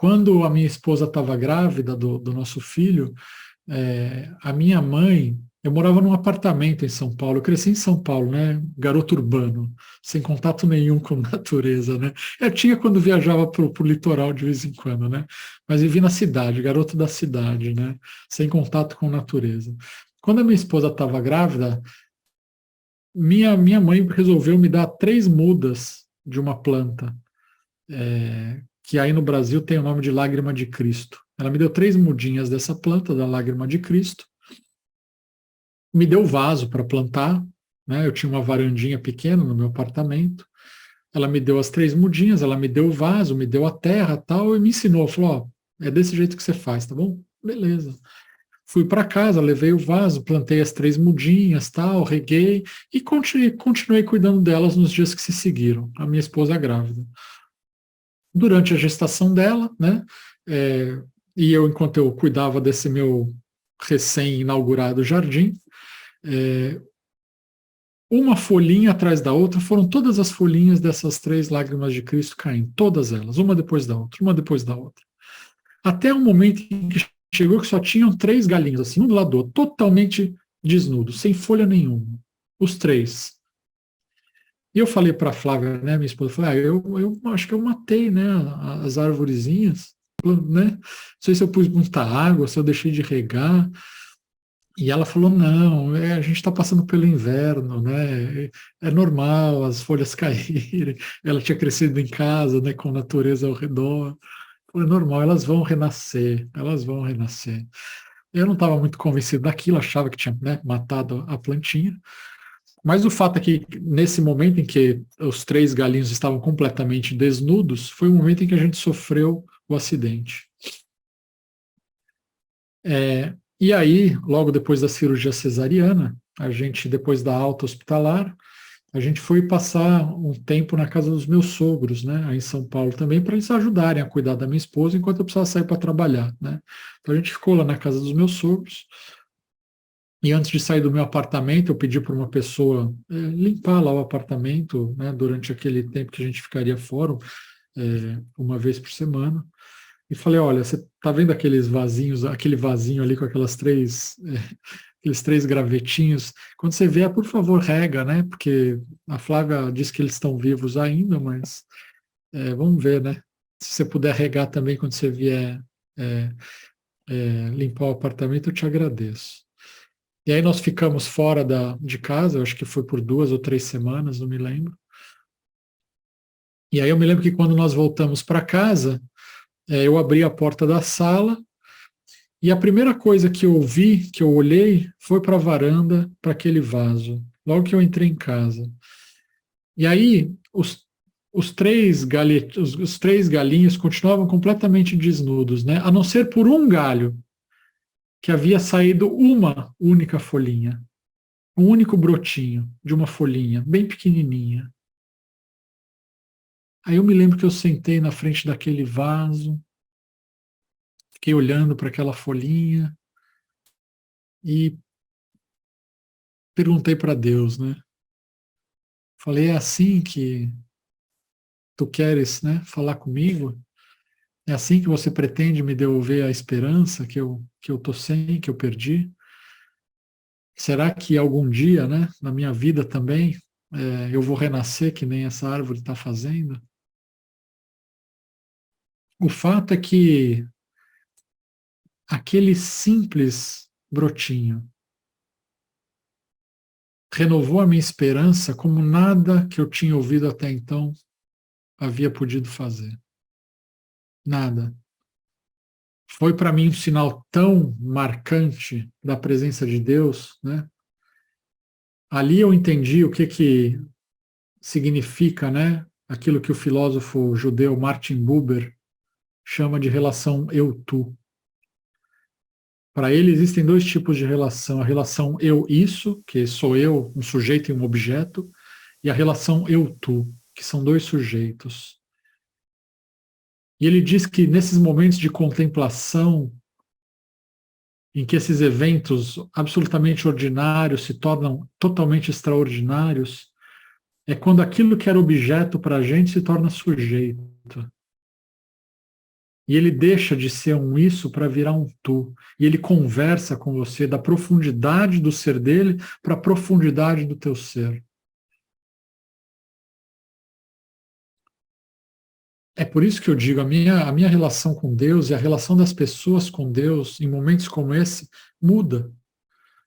A: Quando a minha esposa estava grávida do nosso filho, a minha mãe, eu morava num apartamento em São Paulo, eu cresci em São Paulo, né? Garoto urbano, sem contato nenhum com natureza, né? Eu tinha quando viajava para o litoral de vez em quando, né? Mas vivi na cidade, garoto da cidade, né? Sem contato com natureza. Quando a minha esposa estava grávida, minha mãe resolveu me dar 3 mudas de uma planta, que aí no Brasil tem o nome de lágrima de Cristo. Ela me deu 3 mudinhas dessa planta, da lágrima de Cristo, me deu vaso para plantar, né? Eu tinha uma varandinha pequena no meu apartamento. Ela me deu as 3 mudinhas, ela me deu o vaso, me deu a terra, tal, e me ensinou, falou, ó, é desse jeito que você faz, tá bom? Beleza. Fui para casa, levei o vaso, plantei as 3 mudinhas, tal, reguei e continuei cuidando delas nos dias que se seguiram. A minha esposa grávida. Durante a gestação dela, né? E enquanto eu cuidava desse meu recém-inaugurado jardim, uma folhinha atrás da outra, foram todas as folhinhas dessas 3 lágrimas de Cristo caindo, todas elas, uma depois da outra, uma depois da outra. Até um momento em que chegou que só tinham 3 galinhos, assim, um do lado do outro, totalmente desnudos, sem folha nenhuma, os 3. E eu falei para a Flávia, né, minha esposa, falei, eu acho que eu matei, né, as arvorezinhas, né, não sei se eu pus muita água, se eu deixei de regar. E ela falou, não, a gente está passando pelo inverno, né? É normal as folhas caírem. Ela tinha crescido em casa, né, com a natureza ao redor. É normal, elas vão renascer, elas vão renascer. Eu não estava muito convencido daquilo, achava que tinha, né, matado a plantinha. Mas o fato é que, nesse momento em que os 3 galinhos estavam completamente desnudos, foi o momento em que a gente sofreu o acidente. E aí, logo depois da cirurgia cesariana, a gente, depois da alta hospitalar, a gente foi passar um tempo na casa dos meus sogros, né, aí em São Paulo também, para eles ajudarem a cuidar da minha esposa enquanto eu precisava sair para trabalhar, né. Então a gente ficou lá na casa dos meus sogros, e antes de sair do meu apartamento, eu pedi para uma pessoa limpar lá o apartamento, né, durante aquele tempo que a gente ficaria fora, uma vez por semana. E falei, olha, você está vendo aqueles vasinhos, aquele vasinho ali com aqueles três gravetinhos? Quando você vier, por favor, rega, né? Porque a Flávia diz que eles estão vivos ainda, mas vamos ver, né? Se você puder regar também quando você vier limpar o apartamento, eu te agradeço. E aí nós ficamos fora de casa, eu acho que foi por 2 ou 3 semanas, não me lembro. E aí eu me lembro que quando nós voltamos para casa, eu abri a porta da sala e a primeira coisa que eu vi, que eu olhei, foi para a varanda, para aquele vaso, logo que eu entrei em casa. E aí os três galinhos continuavam completamente desnudos, né? A não ser por um galho, que havia saído uma única folhinha, um único brotinho de uma folhinha, bem pequenininha. Aí eu me lembro que eu sentei na frente daquele vaso, fiquei olhando para aquela folhinha e perguntei para Deus, né? Falei, é assim que tu queres, né, falar comigo? É assim que você pretende me devolver a esperança que eu tô sem, que eu perdi? Será que algum dia, né, na minha vida também, eu vou renascer que nem essa árvore está fazendo? O fato é que aquele simples brotinho renovou a minha esperança como nada que eu tinha ouvido até então havia podido fazer. Nada. Foi para mim um sinal tão marcante da presença de Deus, né? Ali eu entendi o que significa, né? Aquilo que o filósofo judeu Martin Buber chama de relação eu-tu. Para ele existem dois tipos de relação: a relação eu-isso, que sou eu, um sujeito e um objeto, e a relação eu-tu, que são dois sujeitos. E ele diz que nesses momentos de contemplação, em que esses eventos absolutamente ordinários se tornam totalmente extraordinários, é quando aquilo que era objeto para a gente se torna sujeito. E ele deixa de ser um isso para virar um tu. E ele conversa com você da profundidade do ser dele para a profundidade do teu ser. É por isso que eu digo, a minha relação com Deus e a relação das pessoas com Deus, em momentos como esse, muda.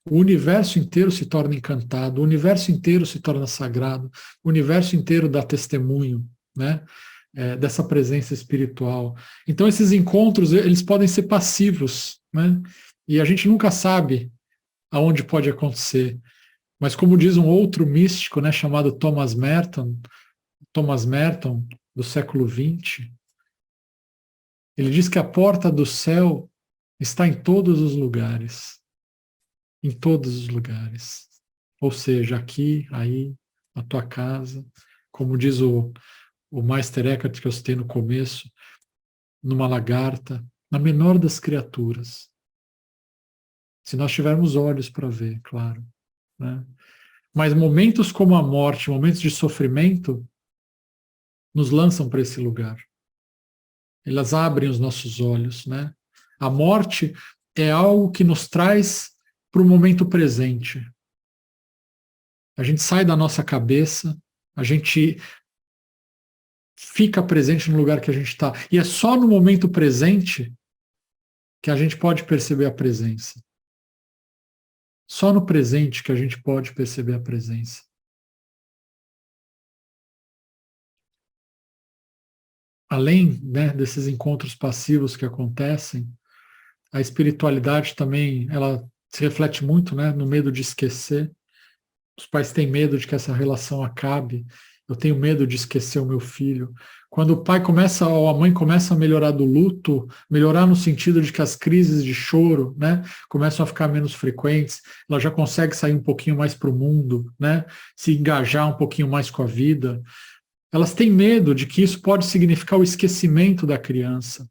A: O universo inteiro se torna encantado, o universo inteiro se torna sagrado, o universo inteiro dá testemunho, né? Dessa presença espiritual. Então esses encontros, eles podem ser passivos, né? E a gente nunca sabe aonde pode acontecer. Mas como diz um outro místico, né, chamado Thomas Merton, do século XX, ele diz que a porta do céu está em todos os lugares. Em todos os lugares. Ou seja, aqui, aí, na tua casa, como diz o Meister Eckhart que eu citei no começo, numa lagarta, na menor das criaturas. Se nós tivermos olhos para ver, claro. Né? Mas momentos como a morte, momentos de sofrimento, nos lançam para esse lugar. Elas abrem os nossos olhos. Né? A morte é algo que nos traz para o momento presente. A gente sai da nossa cabeça, a gente fica presente no lugar que a gente está. E é só no momento presente que a gente pode perceber a presença. Só no presente que a gente pode perceber a presença. Além, né, desses encontros passivos que acontecem, a espiritualidade também, ela se reflete muito, né, no medo de esquecer. Os pais têm medo de que essa relação acabe Eu tenho medo de esquecer o meu filho. Quando o pai começa, ou a mãe começa a melhorar do luto, melhorar no sentido de que as crises de choro, né, começam a ficar menos frequentes, ela já consegue sair um pouquinho mais para o mundo, né, se engajar um pouquinho mais com a vida. Elas têm medo de que isso pode significar o esquecimento da criança.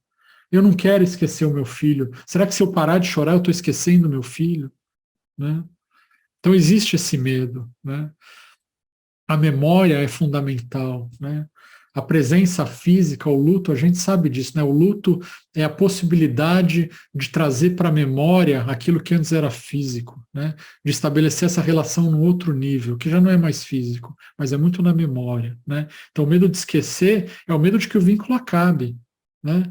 A: Eu não quero esquecer o meu filho. Será que se eu parar de chorar, eu estou esquecendo o meu filho? Né? Então existe esse medo, né? A memória é fundamental, né? A presença física, o luto, a gente sabe disso, né? O luto é a possibilidade de trazer para a memória aquilo que antes era físico, né? De estabelecer essa relação num outro nível, que já não é mais físico, mas é muito na memória, né? Então o medo de esquecer é o medo de que o vínculo acabe, né?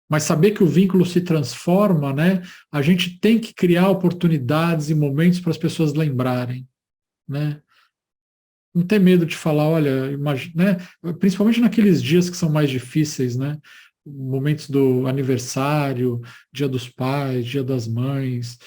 A: Mas saber que o vínculo se transforma, né? A gente tem que criar oportunidades e momentos para as pessoas lembrarem, né? Não ter medo de falar, olha, imagina, né? Principalmente naqueles dias que são mais difíceis, né? Momentos do aniversário, Dia dos Pais, Dia das Mães,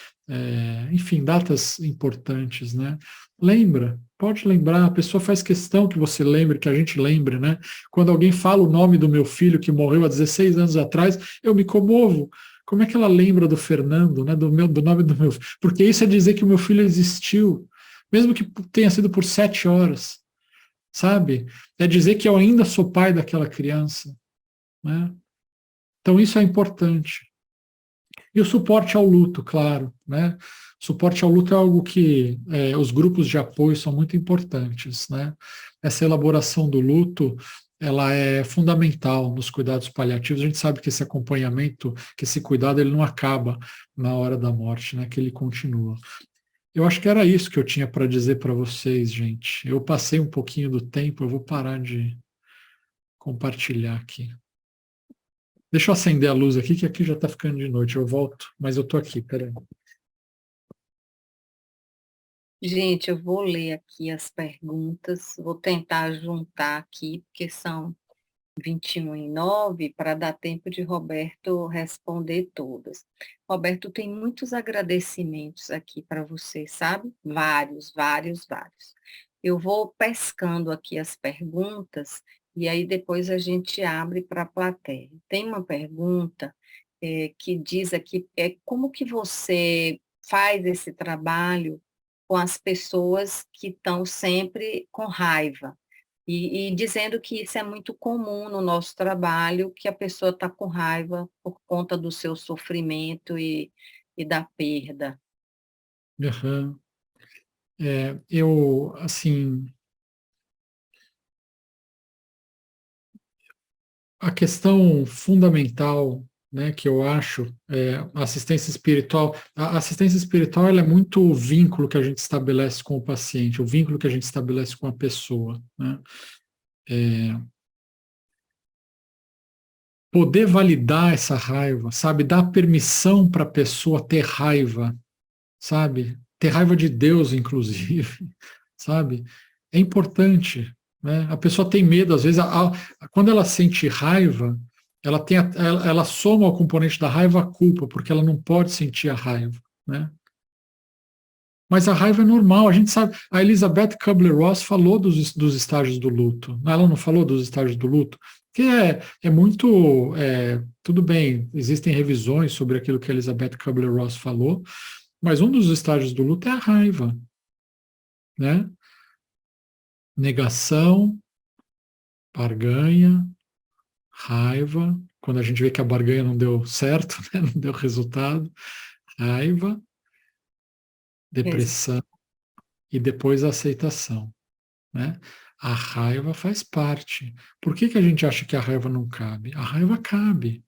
A: enfim, datas importantes, né? Lembra, pode lembrar, a pessoa faz questão que você lembre, que a gente lembre, né? Quando alguém fala o nome do meu filho que morreu há 16 anos atrás, eu me comovo. Como é que ela lembra do Fernando, né? Do nome do meu filho? Porque isso é dizer que o meu filho existiu, mesmo que tenha sido por 7 horas, sabe? É dizer que eu ainda sou pai daquela criança, né? Então isso é importante. E o suporte ao luto, claro, né? Suporte ao luto é algo que os grupos de apoio são muito importantes, né? Essa elaboração do luto, ela é fundamental nos cuidados paliativos. A gente sabe que esse acompanhamento, que esse cuidado, ele não acaba na hora da morte, né? Que ele continua. Eu acho que era isso que eu tinha para dizer para vocês, gente. Eu passei um pouquinho do tempo, eu vou parar de compartilhar aqui. Deixa eu acender a luz aqui, que aqui já está ficando de noite. Eu volto, mas eu estou aqui, peraí.
B: Gente, eu vou ler aqui as perguntas, vou tentar juntar aqui, porque são 21h09, para dar tempo de Roberto responder todas. Roberto, tem muitos agradecimentos aqui para você, sabe? Vários, vários, vários. Eu vou pescando aqui as perguntas e aí depois a gente abre para a plateia. Tem uma pergunta que diz aqui, como que você faz esse trabalho com as pessoas que estão sempre com raiva? E dizendo que isso é muito comum no nosso trabalho, que a pessoa está com raiva por conta do seu sofrimento e da perda.
A: Uhum. Eu, assim, a questão fundamental, né, que eu acho, a assistência espiritual. A assistência espiritual, ela é muito o vínculo que a gente estabelece com o paciente, o vínculo que a gente estabelece com a pessoa, né? Poder validar essa raiva, sabe? Dar permissão para a pessoa ter raiva, sabe? Ter raiva de Deus, inclusive, sabe? É importante, né? A pessoa tem medo, às vezes, quando ela sente raiva, ela soma ao componente da raiva a culpa, porque ela não pode sentir a raiva, né? Mas a raiva é normal, a gente sabe. A Elizabeth Kubler-Ross falou dos estágios do luto. Ela não falou dos estágios do luto? Que é muito. Tudo bem, existem revisões sobre aquilo que a Elizabeth Kubler-Ross falou, mas um dos estágios do luto é a raiva, né? Negação, barganha, raiva. Quando a gente vê que a barganha não deu certo, né? Não deu resultado, raiva, depressão e depois a aceitação, né? A raiva faz parte. Por que a gente acha que a raiva não cabe? A raiva cabe.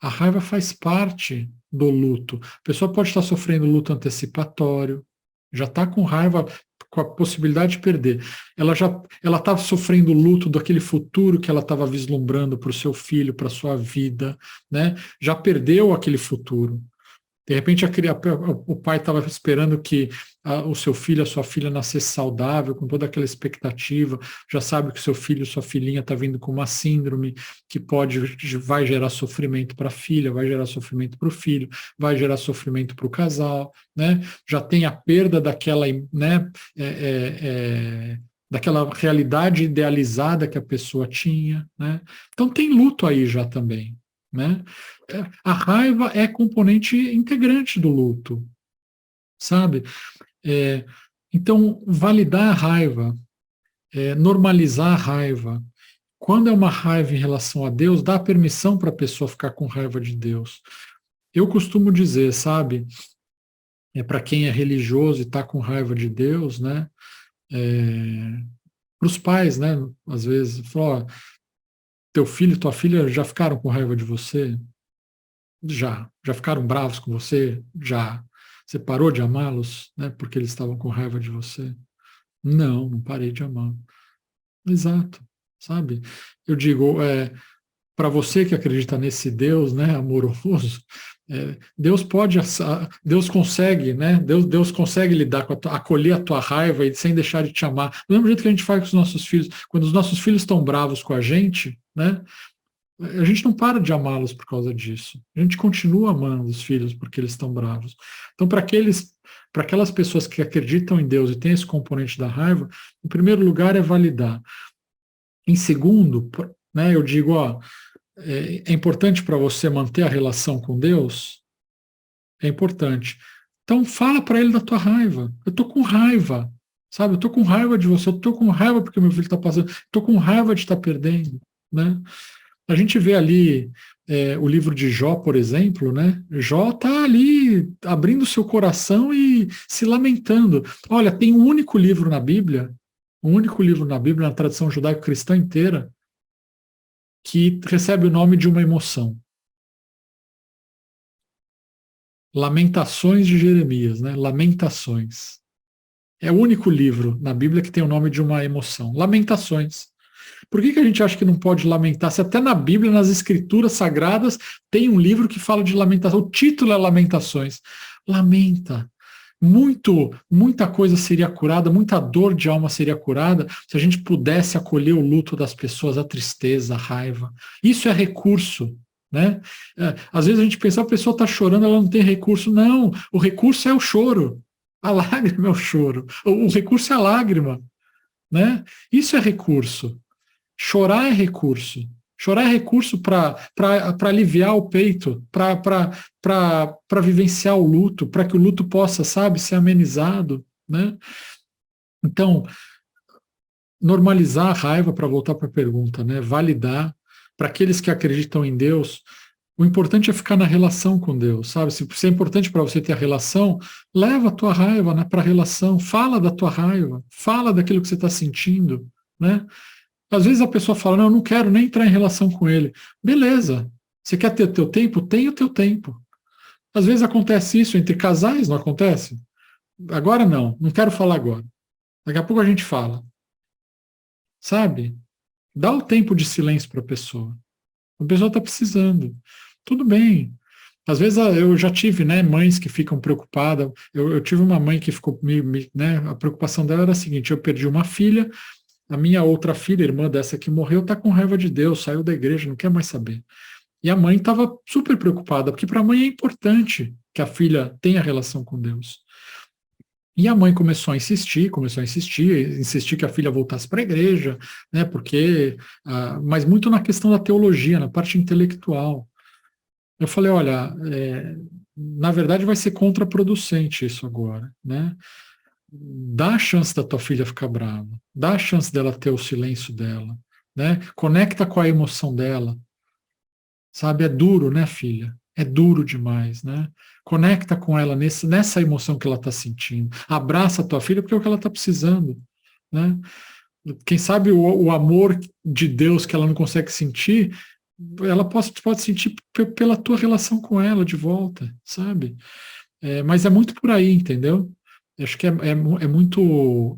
A: A raiva faz parte do luto. A pessoa pode estar sofrendo luto antecipatório, já está com raiva, com a possibilidade de perder. Ela está sofrendo luto daquele futuro que ela estava vislumbrando para o seu filho, para a sua vida, né? Já perdeu aquele futuro. De repente, o pai estava esperando que o seu filho, a sua filha nascesse saudável, com toda aquela expectativa, já sabe que o seu filho, sua filhinha está vindo com uma síndrome que vai gerar sofrimento para a filha, vai gerar sofrimento para o filho, vai gerar sofrimento para o casal, né? Já tem a perda daquela, né, daquela realidade idealizada que a pessoa tinha, né? Então tem luto aí já também, né? A raiva é componente integrante do luto, sabe? É, então, validar a raiva, normalizar a raiva. Quando é uma raiva em relação a Deus, dá permissão para a pessoa ficar com raiva de Deus. Eu costumo dizer, sabe, para quem é religioso e está com raiva de Deus, né? Para os pais, né? Às vezes, fala, ó, teu filho e tua filha já ficaram com raiva de você? Já. Já ficaram bravos com você? Já. Você parou de amá-los, né? Porque eles estavam com raiva de você? Não, não parei de amar. Exato, sabe? Eu digo, para você que acredita nesse Deus, né, amoroso, Deus pode, Deus consegue, né? Deus consegue lidar com acolher a tua raiva e sem deixar de te amar. Do mesmo jeito que a gente faz com os nossos filhos, quando os nossos filhos estão bravos com a gente, né? A gente não para de amá-los por causa disso. A gente continua amando os filhos porque eles estão bravos. Então, para aquelas pessoas que acreditam em Deus e têm esse componente da raiva, em primeiro lugar é validar. Em segundo, né, eu digo, ó, é importante para você manter a relação com Deus? É importante. Então fala para ele da tua raiva. Eu tô com raiva, sabe? Eu tô com raiva de você, eu tô com raiva porque meu filho está passando, eu tô com raiva de estar perdendo, né? A gente vê ali o livro de Jó, por exemplo, né? Jó está ali abrindo seu coração e se lamentando. Olha, tem um único livro na Bíblia, na tradição judaico-cristã inteira, que recebe o nome de uma emoção. Lamentações de Jeremias, né? Lamentações. É o único livro na Bíblia que tem o nome de uma emoção. Lamentações. Por que a gente acha que não pode lamentar? Se até na Bíblia, nas escrituras sagradas, tem um livro que fala de lamentação. O título é Lamentações. Lamenta. Muita coisa seria curada, muita dor de alma seria curada se a gente pudesse acolher o luto das pessoas, a tristeza, a raiva. Isso é recurso, né? Às vezes a gente pensa, a pessoa está chorando, ela não tem recurso. Não, o recurso é o choro. A lágrima é o choro. O recurso é a lágrima, né? Isso é recurso. Chorar é recurso. Chorar é recurso para aliviar o peito, para vivenciar o luto, para que o luto possa, sabe, ser amenizado, né? Então, normalizar a raiva, para voltar para a pergunta, né? Validar. Para aqueles que acreditam em Deus, o importante é ficar na relação com Deus, sabe? Se é importante para você ter a relação, leva a tua raiva, né, para a relação, fala da tua raiva, fala daquilo que você está sentindo, né? Às vezes a pessoa fala, não, eu não quero nem entrar em relação com ele. Beleza, você quer ter o teu tempo? Tem o teu tempo. Às vezes acontece isso entre casais, não acontece? Agora não quero falar agora. Daqui a pouco a gente fala. Sabe? Dá o tempo de silêncio para a pessoa. A pessoa está precisando. Tudo bem. Às vezes eu já tive, né, mães que ficam preocupadas. Eu tive uma mãe que ficou, né, a preocupação dela era a seguinte: eu perdi uma filha, a minha outra filha, irmã dessa que morreu, está com raiva de Deus, saiu da igreja, não quer mais saber. E a mãe estava super preocupada, porque para a mãe é importante que a filha tenha relação com Deus. E a mãe insistir que a filha voltasse para a igreja, né, porque, mas muito na questão da teologia, na parte intelectual. Eu falei, olha, na verdade vai ser contraproducente isso agora, né? Dá a chance da tua filha ficar brava, dá a chance dela ter o silêncio dela, né? Conecta com a emoção dela, sabe? É duro, né, filha? É duro demais, né? Conecta com ela nessa emoção que ela está sentindo. Abraça a tua filha porque é o que ela está precisando, né? Quem sabe o amor de Deus que ela não consegue sentir, ela pode sentir pela tua relação com ela de volta, sabe? Mas é muito por aí, entendeu? Acho que é muito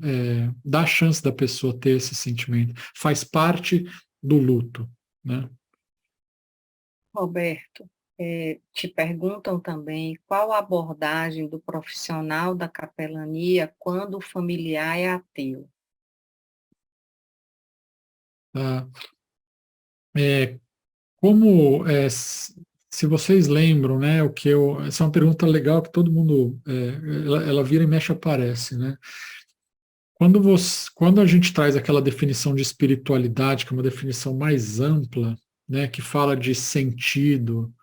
A: dar a chance da pessoa ter esse sentimento. Faz parte do luto, né?
B: Roberto, te perguntam também qual a abordagem do profissional da capelania quando o familiar é ateu?
A: Tá? Como, se vocês lembram, né, essa é uma pergunta legal que todo mundo, ela vira e mexe aparece, né? quando a gente traz aquela definição de espiritualidade, que é uma definição mais ampla, né, que fala de sentido,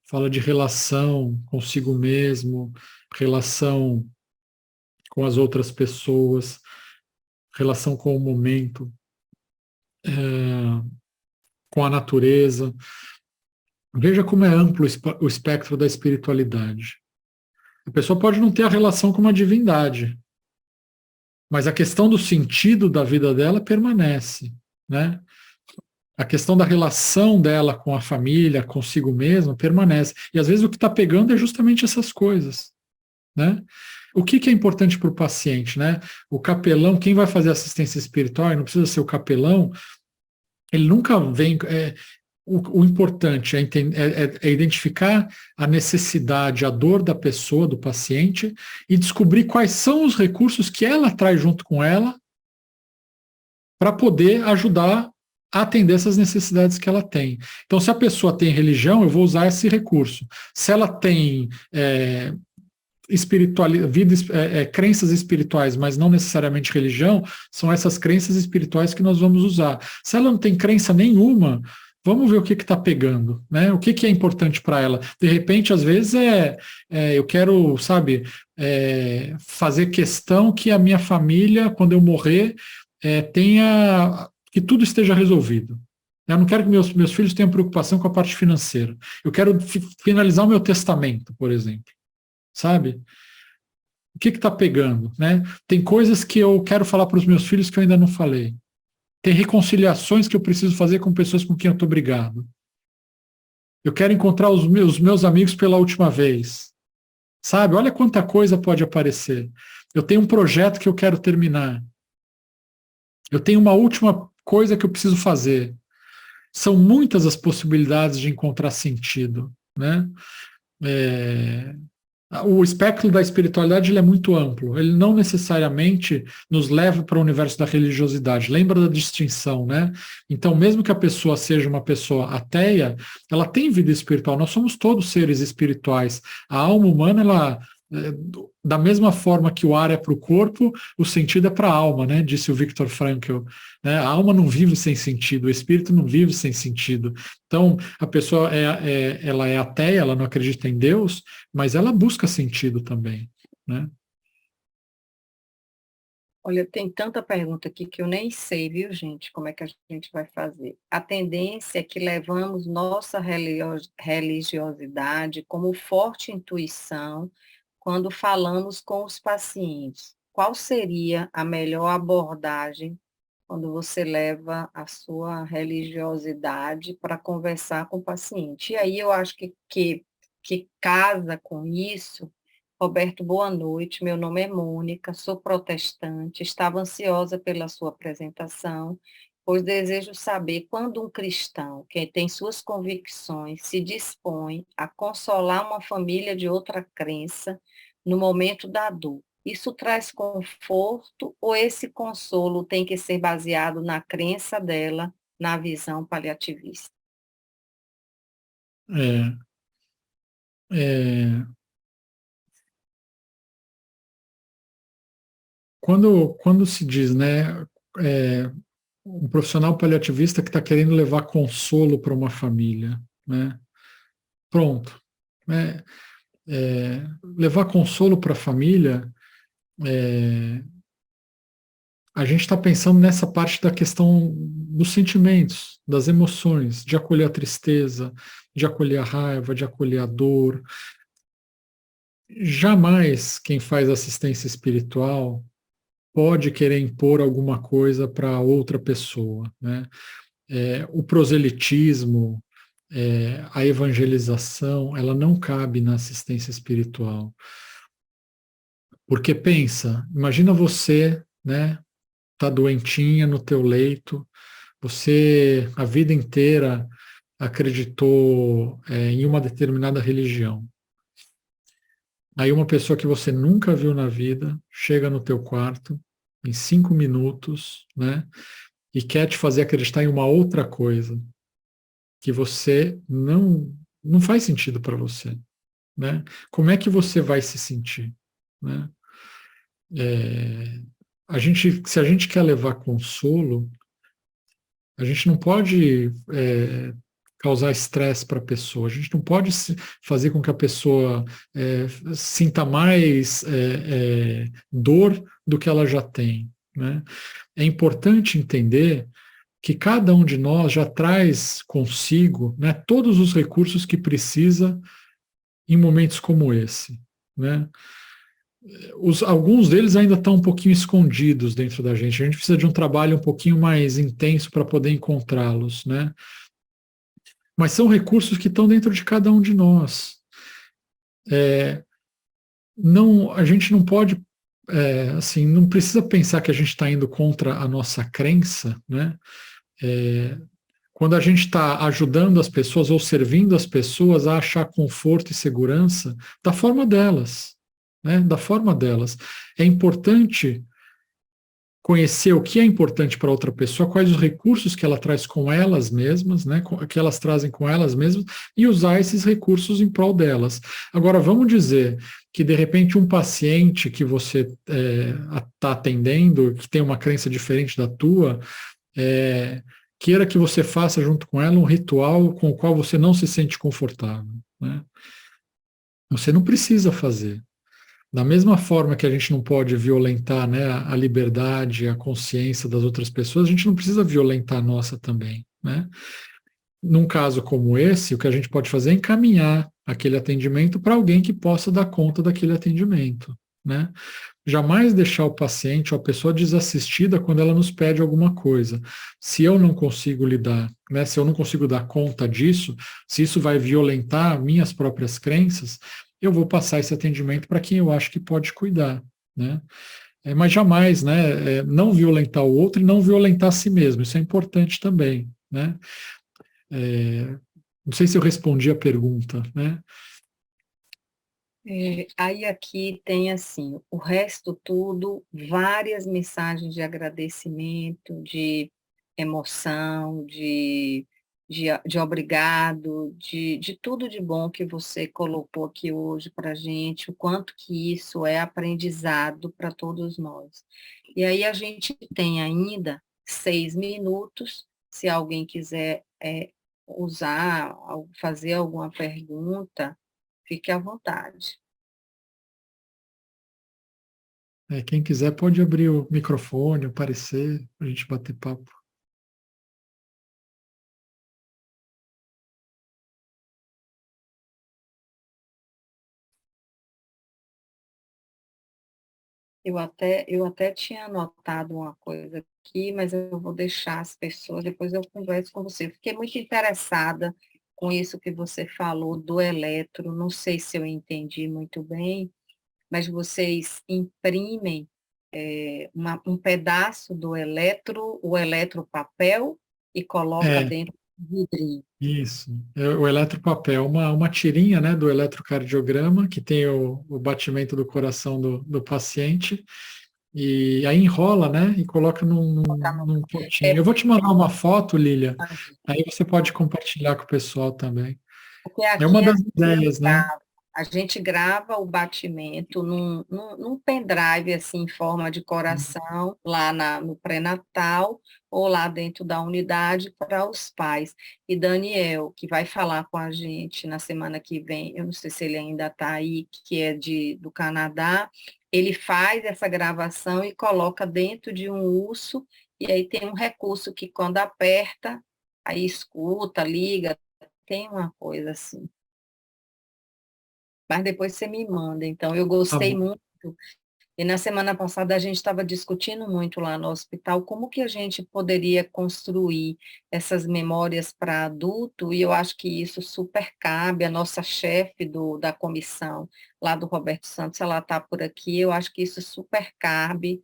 A: fala de relação consigo mesmo, relação com as outras pessoas, relação com o momento, é, com a natureza. Veja como é amplo o espectro da espiritualidade. A pessoa pode não ter a relação com uma divindade, mas a questão do sentido da vida dela permanece, né? A questão da relação dela com a família, consigo mesma, permanece. E às vezes o que está pegando é justamente essas coisas, né? O que é importante para o paciente, né? O capelão, quem vai fazer assistência espiritual, e não precisa ser o capelão, ele nunca vem. O importante é identificar a necessidade, a dor da pessoa, do paciente, e descobrir quais são os recursos que ela traz junto com ela para poder ajudar a atender essas necessidades que ela tem. Então, se a pessoa tem religião, eu vou usar esse recurso. Se ela tem crenças espirituais, mas não necessariamente religião, são essas crenças espirituais que nós vamos usar. Se ela não tem crença nenhuma, vamos ver o que está pegando, né? O que é importante para ela. De repente, às vezes, eu quero, sabe, fazer questão que a minha família, quando eu morrer, tenha, que tudo esteja resolvido. Eu não quero que meus filhos tenham preocupação com a parte financeira. Eu quero finalizar o meu testamento, por exemplo. Sabe? O que está pegando, né? Tem coisas que eu quero falar para os meus filhos que eu ainda não falei. Tem reconciliações que eu preciso fazer com pessoas com quem eu estou brigado. Eu quero encontrar os meus amigos pela última vez. Sabe? Olha quanta coisa pode aparecer. Eu tenho um projeto que eu quero terminar. Eu tenho uma última coisa que eu preciso fazer. São muitas as possibilidades de encontrar sentido, né? O espectro da espiritualidade ele é muito amplo. Ele não necessariamente nos leva para o universo da religiosidade. Lembra da distinção, né? Então, mesmo que a pessoa seja uma pessoa ateia, ela tem vida espiritual. Nós somos todos seres espirituais. A alma humana, ela, da mesma forma que o ar é para o corpo, o sentido é para a alma, né? Disse o Viktor Frankl. Né? A alma não vive sem sentido, o espírito não vive sem sentido. Então, a pessoa ela é ateia, ela não acredita em Deus, mas ela busca sentido também, né?
B: Olha, tem tanta pergunta aqui que eu nem sei, viu, gente, como é que a gente vai fazer. A tendência é que levamos nossa religiosidade como forte intuição quando falamos com os pacientes. Qual seria a melhor abordagem quando você leva a sua religiosidade para conversar com o paciente? E aí eu acho que casa com isso. Roberto, boa noite. Meu nome é Mônica, sou protestante. Estava ansiosa pela sua apresentação, pois desejo saber quando um cristão, que tem suas convicções, se dispõe a consolar uma família de outra crença no momento da dor. Isso traz conforto ou esse consolo tem que ser baseado na crença dela, na visão paliativista?
A: É, é, quando se diz, né, um profissional paliativista que está querendo levar consolo para uma família, né? Pronto. Né? Levar consolo para a família, a gente está pensando nessa parte da questão dos sentimentos, das emoções, de acolher a tristeza, de acolher a raiva, de acolher a dor. Jamais quem faz assistência espiritual pode querer impor alguma coisa para outra pessoa, né? O proselitismo, a evangelização, ela não cabe na assistência espiritual. Porque pensa, imagina você, né, tá doentinha no teu leito, você a vida inteira acreditou em uma determinada religião. Aí uma pessoa que você nunca viu na vida chega no teu quarto em 5 minutos, né, e quer te fazer acreditar em uma outra coisa que você não faz sentido para você, né? Como é que você vai se sentir, né? se a gente quer levar consolo, a gente não pode causar estresse para a pessoa, a gente não pode fazer com que a pessoa sinta mais dor do que ela já tem, né? É importante entender que cada um de nós já traz consigo, né, todos os recursos que precisa em momentos como esse, né? Alguns deles ainda estão um pouquinho escondidos dentro da gente. A gente precisa de um trabalho um pouquinho mais intenso para poder encontrá-los, né? Mas são recursos que estão dentro de cada um de nós. Não, a gente não pode, assim, não precisa pensar que a gente está indo contra a nossa crença, né? Quando a gente está ajudando as pessoas ou servindo as pessoas a achar conforto e segurança da forma delas, né? Da forma delas. É importante conhecer o que é importante para outra pessoa, quais os recursos que ela traz com elas mesmas, né, que elas trazem com elas mesmas, e usar esses recursos em prol delas. Agora, vamos dizer que, de repente, um paciente que você está atendendo, que tem uma crença diferente da tua, queira que você faça junto com ela um ritual com o qual você não se sente confortável, né? Você não precisa fazer. Da mesma forma que a gente não pode violentar, né, a liberdade, a consciência das outras pessoas, a gente não precisa violentar a nossa também, né? Num caso como esse, o que a gente pode fazer é encaminhar aquele atendimento para alguém que possa dar conta daquele atendimento, né? Jamais deixar o paciente ou a pessoa desassistida quando ela nos pede alguma coisa. Se eu não consigo lidar, né, se eu não consigo dar conta disso, se isso vai violentar minhas próprias crenças, eu vou passar esse atendimento para quem eu acho que pode cuidar, né? Mas jamais, né, não violentar o outro e não violentar a si mesmo. Isso é importante também, né? Não sei se eu respondi a pergunta, né?
B: Aí aqui tem assim, o resto tudo, várias mensagens de agradecimento, de emoção, de obrigado, de tudo de bom que você colocou aqui hoje para a gente, o quanto que isso é aprendizado para todos nós. E aí a gente tem ainda 6 minutos, se alguém quiser usar, fazer alguma pergunta, fique à vontade.
A: Quem quiser pode abrir o microfone, aparecer, para a gente bater papo.
B: Eu até tinha anotado uma coisa aqui, mas eu vou deixar as pessoas, depois eu converso com você. Fiquei muito interessada com isso que você falou do eletro, não sei se eu entendi muito bem, mas vocês imprimem um pedaço do eletro, o eletropapel, e coloca
A: É,
B: dentro do vidrinho.
A: isso. O eletropapel, uma tirinha, né, do eletrocardiograma, que tem o batimento do coração do paciente, e aí enrola, né, e coloca num
B: É,
A: potinho. Eu vou te mandar uma foto, Lília, aí você pode compartilhar com o pessoal também.
B: porque
A: É uma
B: aqui
A: das ideias, né?
B: a gente grava o batimento num pendrive, assim, em forma de coração, lá no pré-natal, ou lá dentro da unidade para os pais. E Daniel, que vai falar com a gente na semana que vem, eu não sei se ele ainda está aí, que é do Canadá, ele faz essa gravação e coloca dentro de um urso, e aí tem um recurso que quando aperta, aí escuta, liga, tem uma coisa assim. Mas depois você me manda. Então, eu
A: Tá
B: gostei
A: bom.
B: muito. E na semana passada a gente estava discutindo muito lá no hospital como que a gente poderia construir essas memórias para adulto, e eu acho que isso super cabe. A nossa chefe da comissão lá do Roberto Santos, ela está por aqui, eu acho que isso super cabe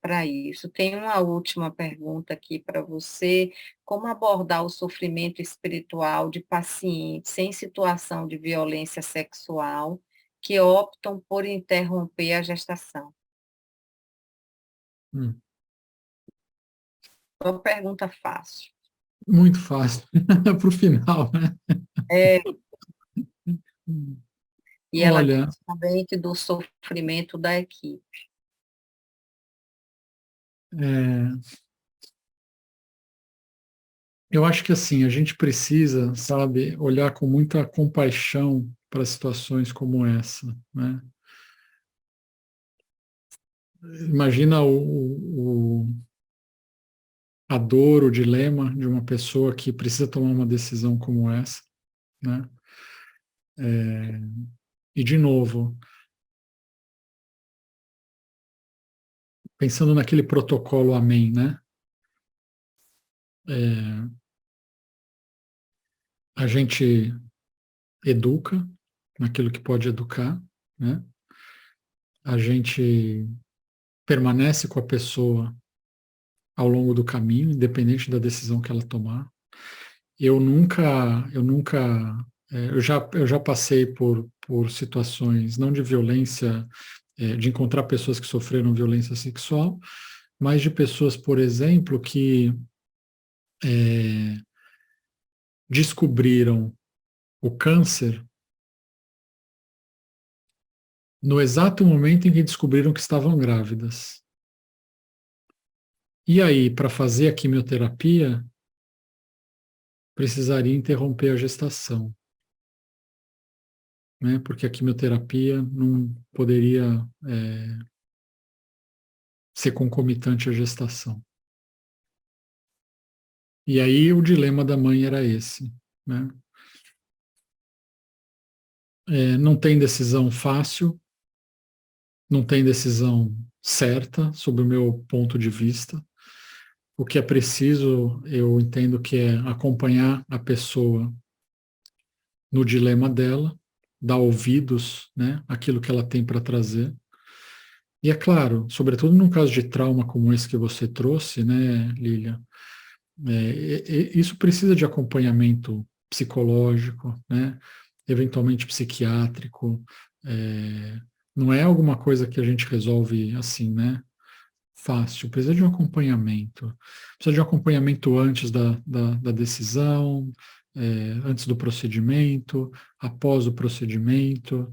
B: para isso. Tem uma última pergunta aqui para você: como abordar o sofrimento espiritual de pacientes em situação de violência sexual que optam por interromper a gestação?
A: Hum,
B: Uma pergunta fácil.
A: muito fácil. Para o final, né?
B: É, e ela
A: Olha,
B: diz também que do sofrimento da equipe.
A: Eu acho que assim, a gente precisa, sabe, olhar com muita compaixão para situações como essa, né? Imagina a dor, o dilema de uma pessoa que precisa tomar uma decisão como essa, né? E de novo, pensando naquele protocolo Amém, né? É, a gente educa naquilo que pode educar, né? A gente permanece com a pessoa ao longo do caminho, independente da decisão que ela tomar. Eu já passei por situações não de violência, de encontrar pessoas que sofreram violência sexual, mas de pessoas, por exemplo, que é, descobriram o câncer no exato momento em que descobriram que estavam grávidas. E aí, para fazer a quimioterapia, precisaria interromper a gestação, né? Porque a quimioterapia não poderia ser concomitante à gestação. E aí o dilema da mãe era esse, né? Não tem decisão fácil, não tem decisão certa, sob o meu ponto de vista. O que é preciso, eu entendo que é acompanhar a pessoa no dilema dela, dar ouvidos, né, àquilo que ela tem para trazer. E é claro, sobretudo num caso de trauma como esse que você trouxe, né, Lília, isso precisa de acompanhamento psicológico, né, eventualmente psiquiátrico. Não é alguma coisa que a gente resolve assim, né, fácil. Precisa de um acompanhamento. Precisa de um acompanhamento antes da decisão, antes do procedimento, após o procedimento.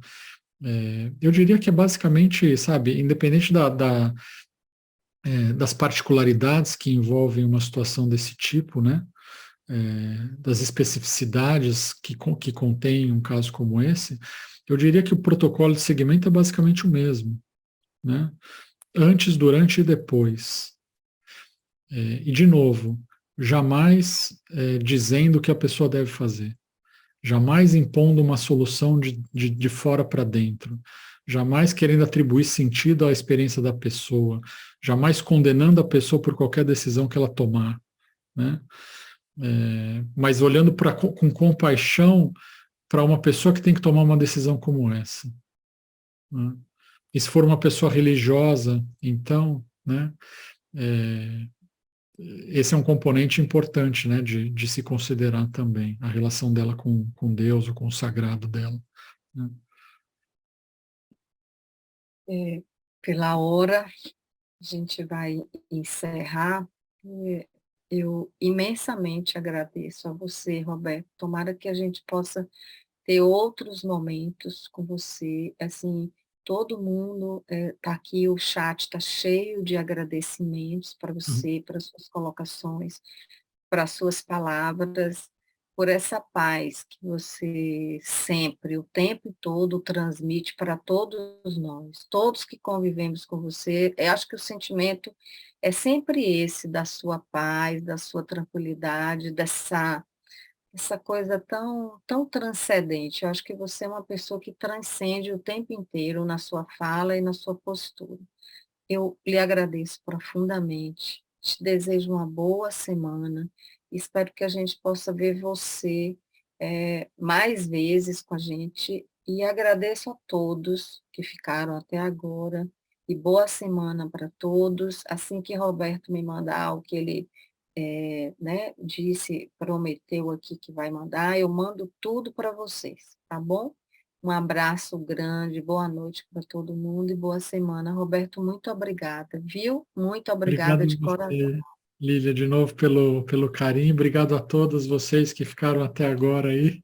A: Eu diria que é basicamente, sabe, independente das particularidades que envolvem uma situação desse tipo, né? Das especificidades que contém um caso como esse, eu diria que o protocolo de segmento é basicamente o mesmo, né? Antes, durante e depois. E, de novo, jamais dizendo o que a pessoa deve fazer, jamais impondo uma solução de fora para dentro, jamais querendo atribuir sentido à experiência da pessoa, jamais condenando a pessoa por qualquer decisão que ela tomar, né? Mas olhando com compaixão para uma pessoa que tem que tomar uma decisão como essa, né? E se for uma pessoa religiosa, então, né, é, esse é um componente importante, né, de se considerar também, a relação dela com Deus ou com o sagrado dela, né?
B: Pela hora, a gente vai encerrar. Eu imensamente agradeço a você, Roberto. Tomara que a gente possa ter outros momentos com você. Assim, todo mundo está aqui, o chat está cheio de agradecimentos para você, para suas colocações, para suas palavras, por essa paz que você sempre, o tempo todo, transmite para todos nós, todos que convivemos com você. Eu acho que o sentimento é sempre esse, da sua paz, da sua tranquilidade, essa coisa tão transcendente. Eu acho que você é uma pessoa que transcende o tempo inteiro na sua fala e na sua postura. Eu lhe agradeço profundamente, te desejo uma boa semana, espero que a gente possa ver você mais vezes com a gente e agradeço a todos que ficaram até agora e boa semana para todos. Assim que Roberto me mandar o que ele né, disse, prometeu aqui que vai mandar, eu mando tudo para vocês, tá bom? Um abraço grande, boa noite para todo mundo e boa semana. Roberto, muito obrigada, viu? Muito
A: Obrigado
B: obrigada
A: a
B: de coração.
A: você, Lília, de novo pelo carinho. Obrigado a todos vocês que ficaram até agora aí.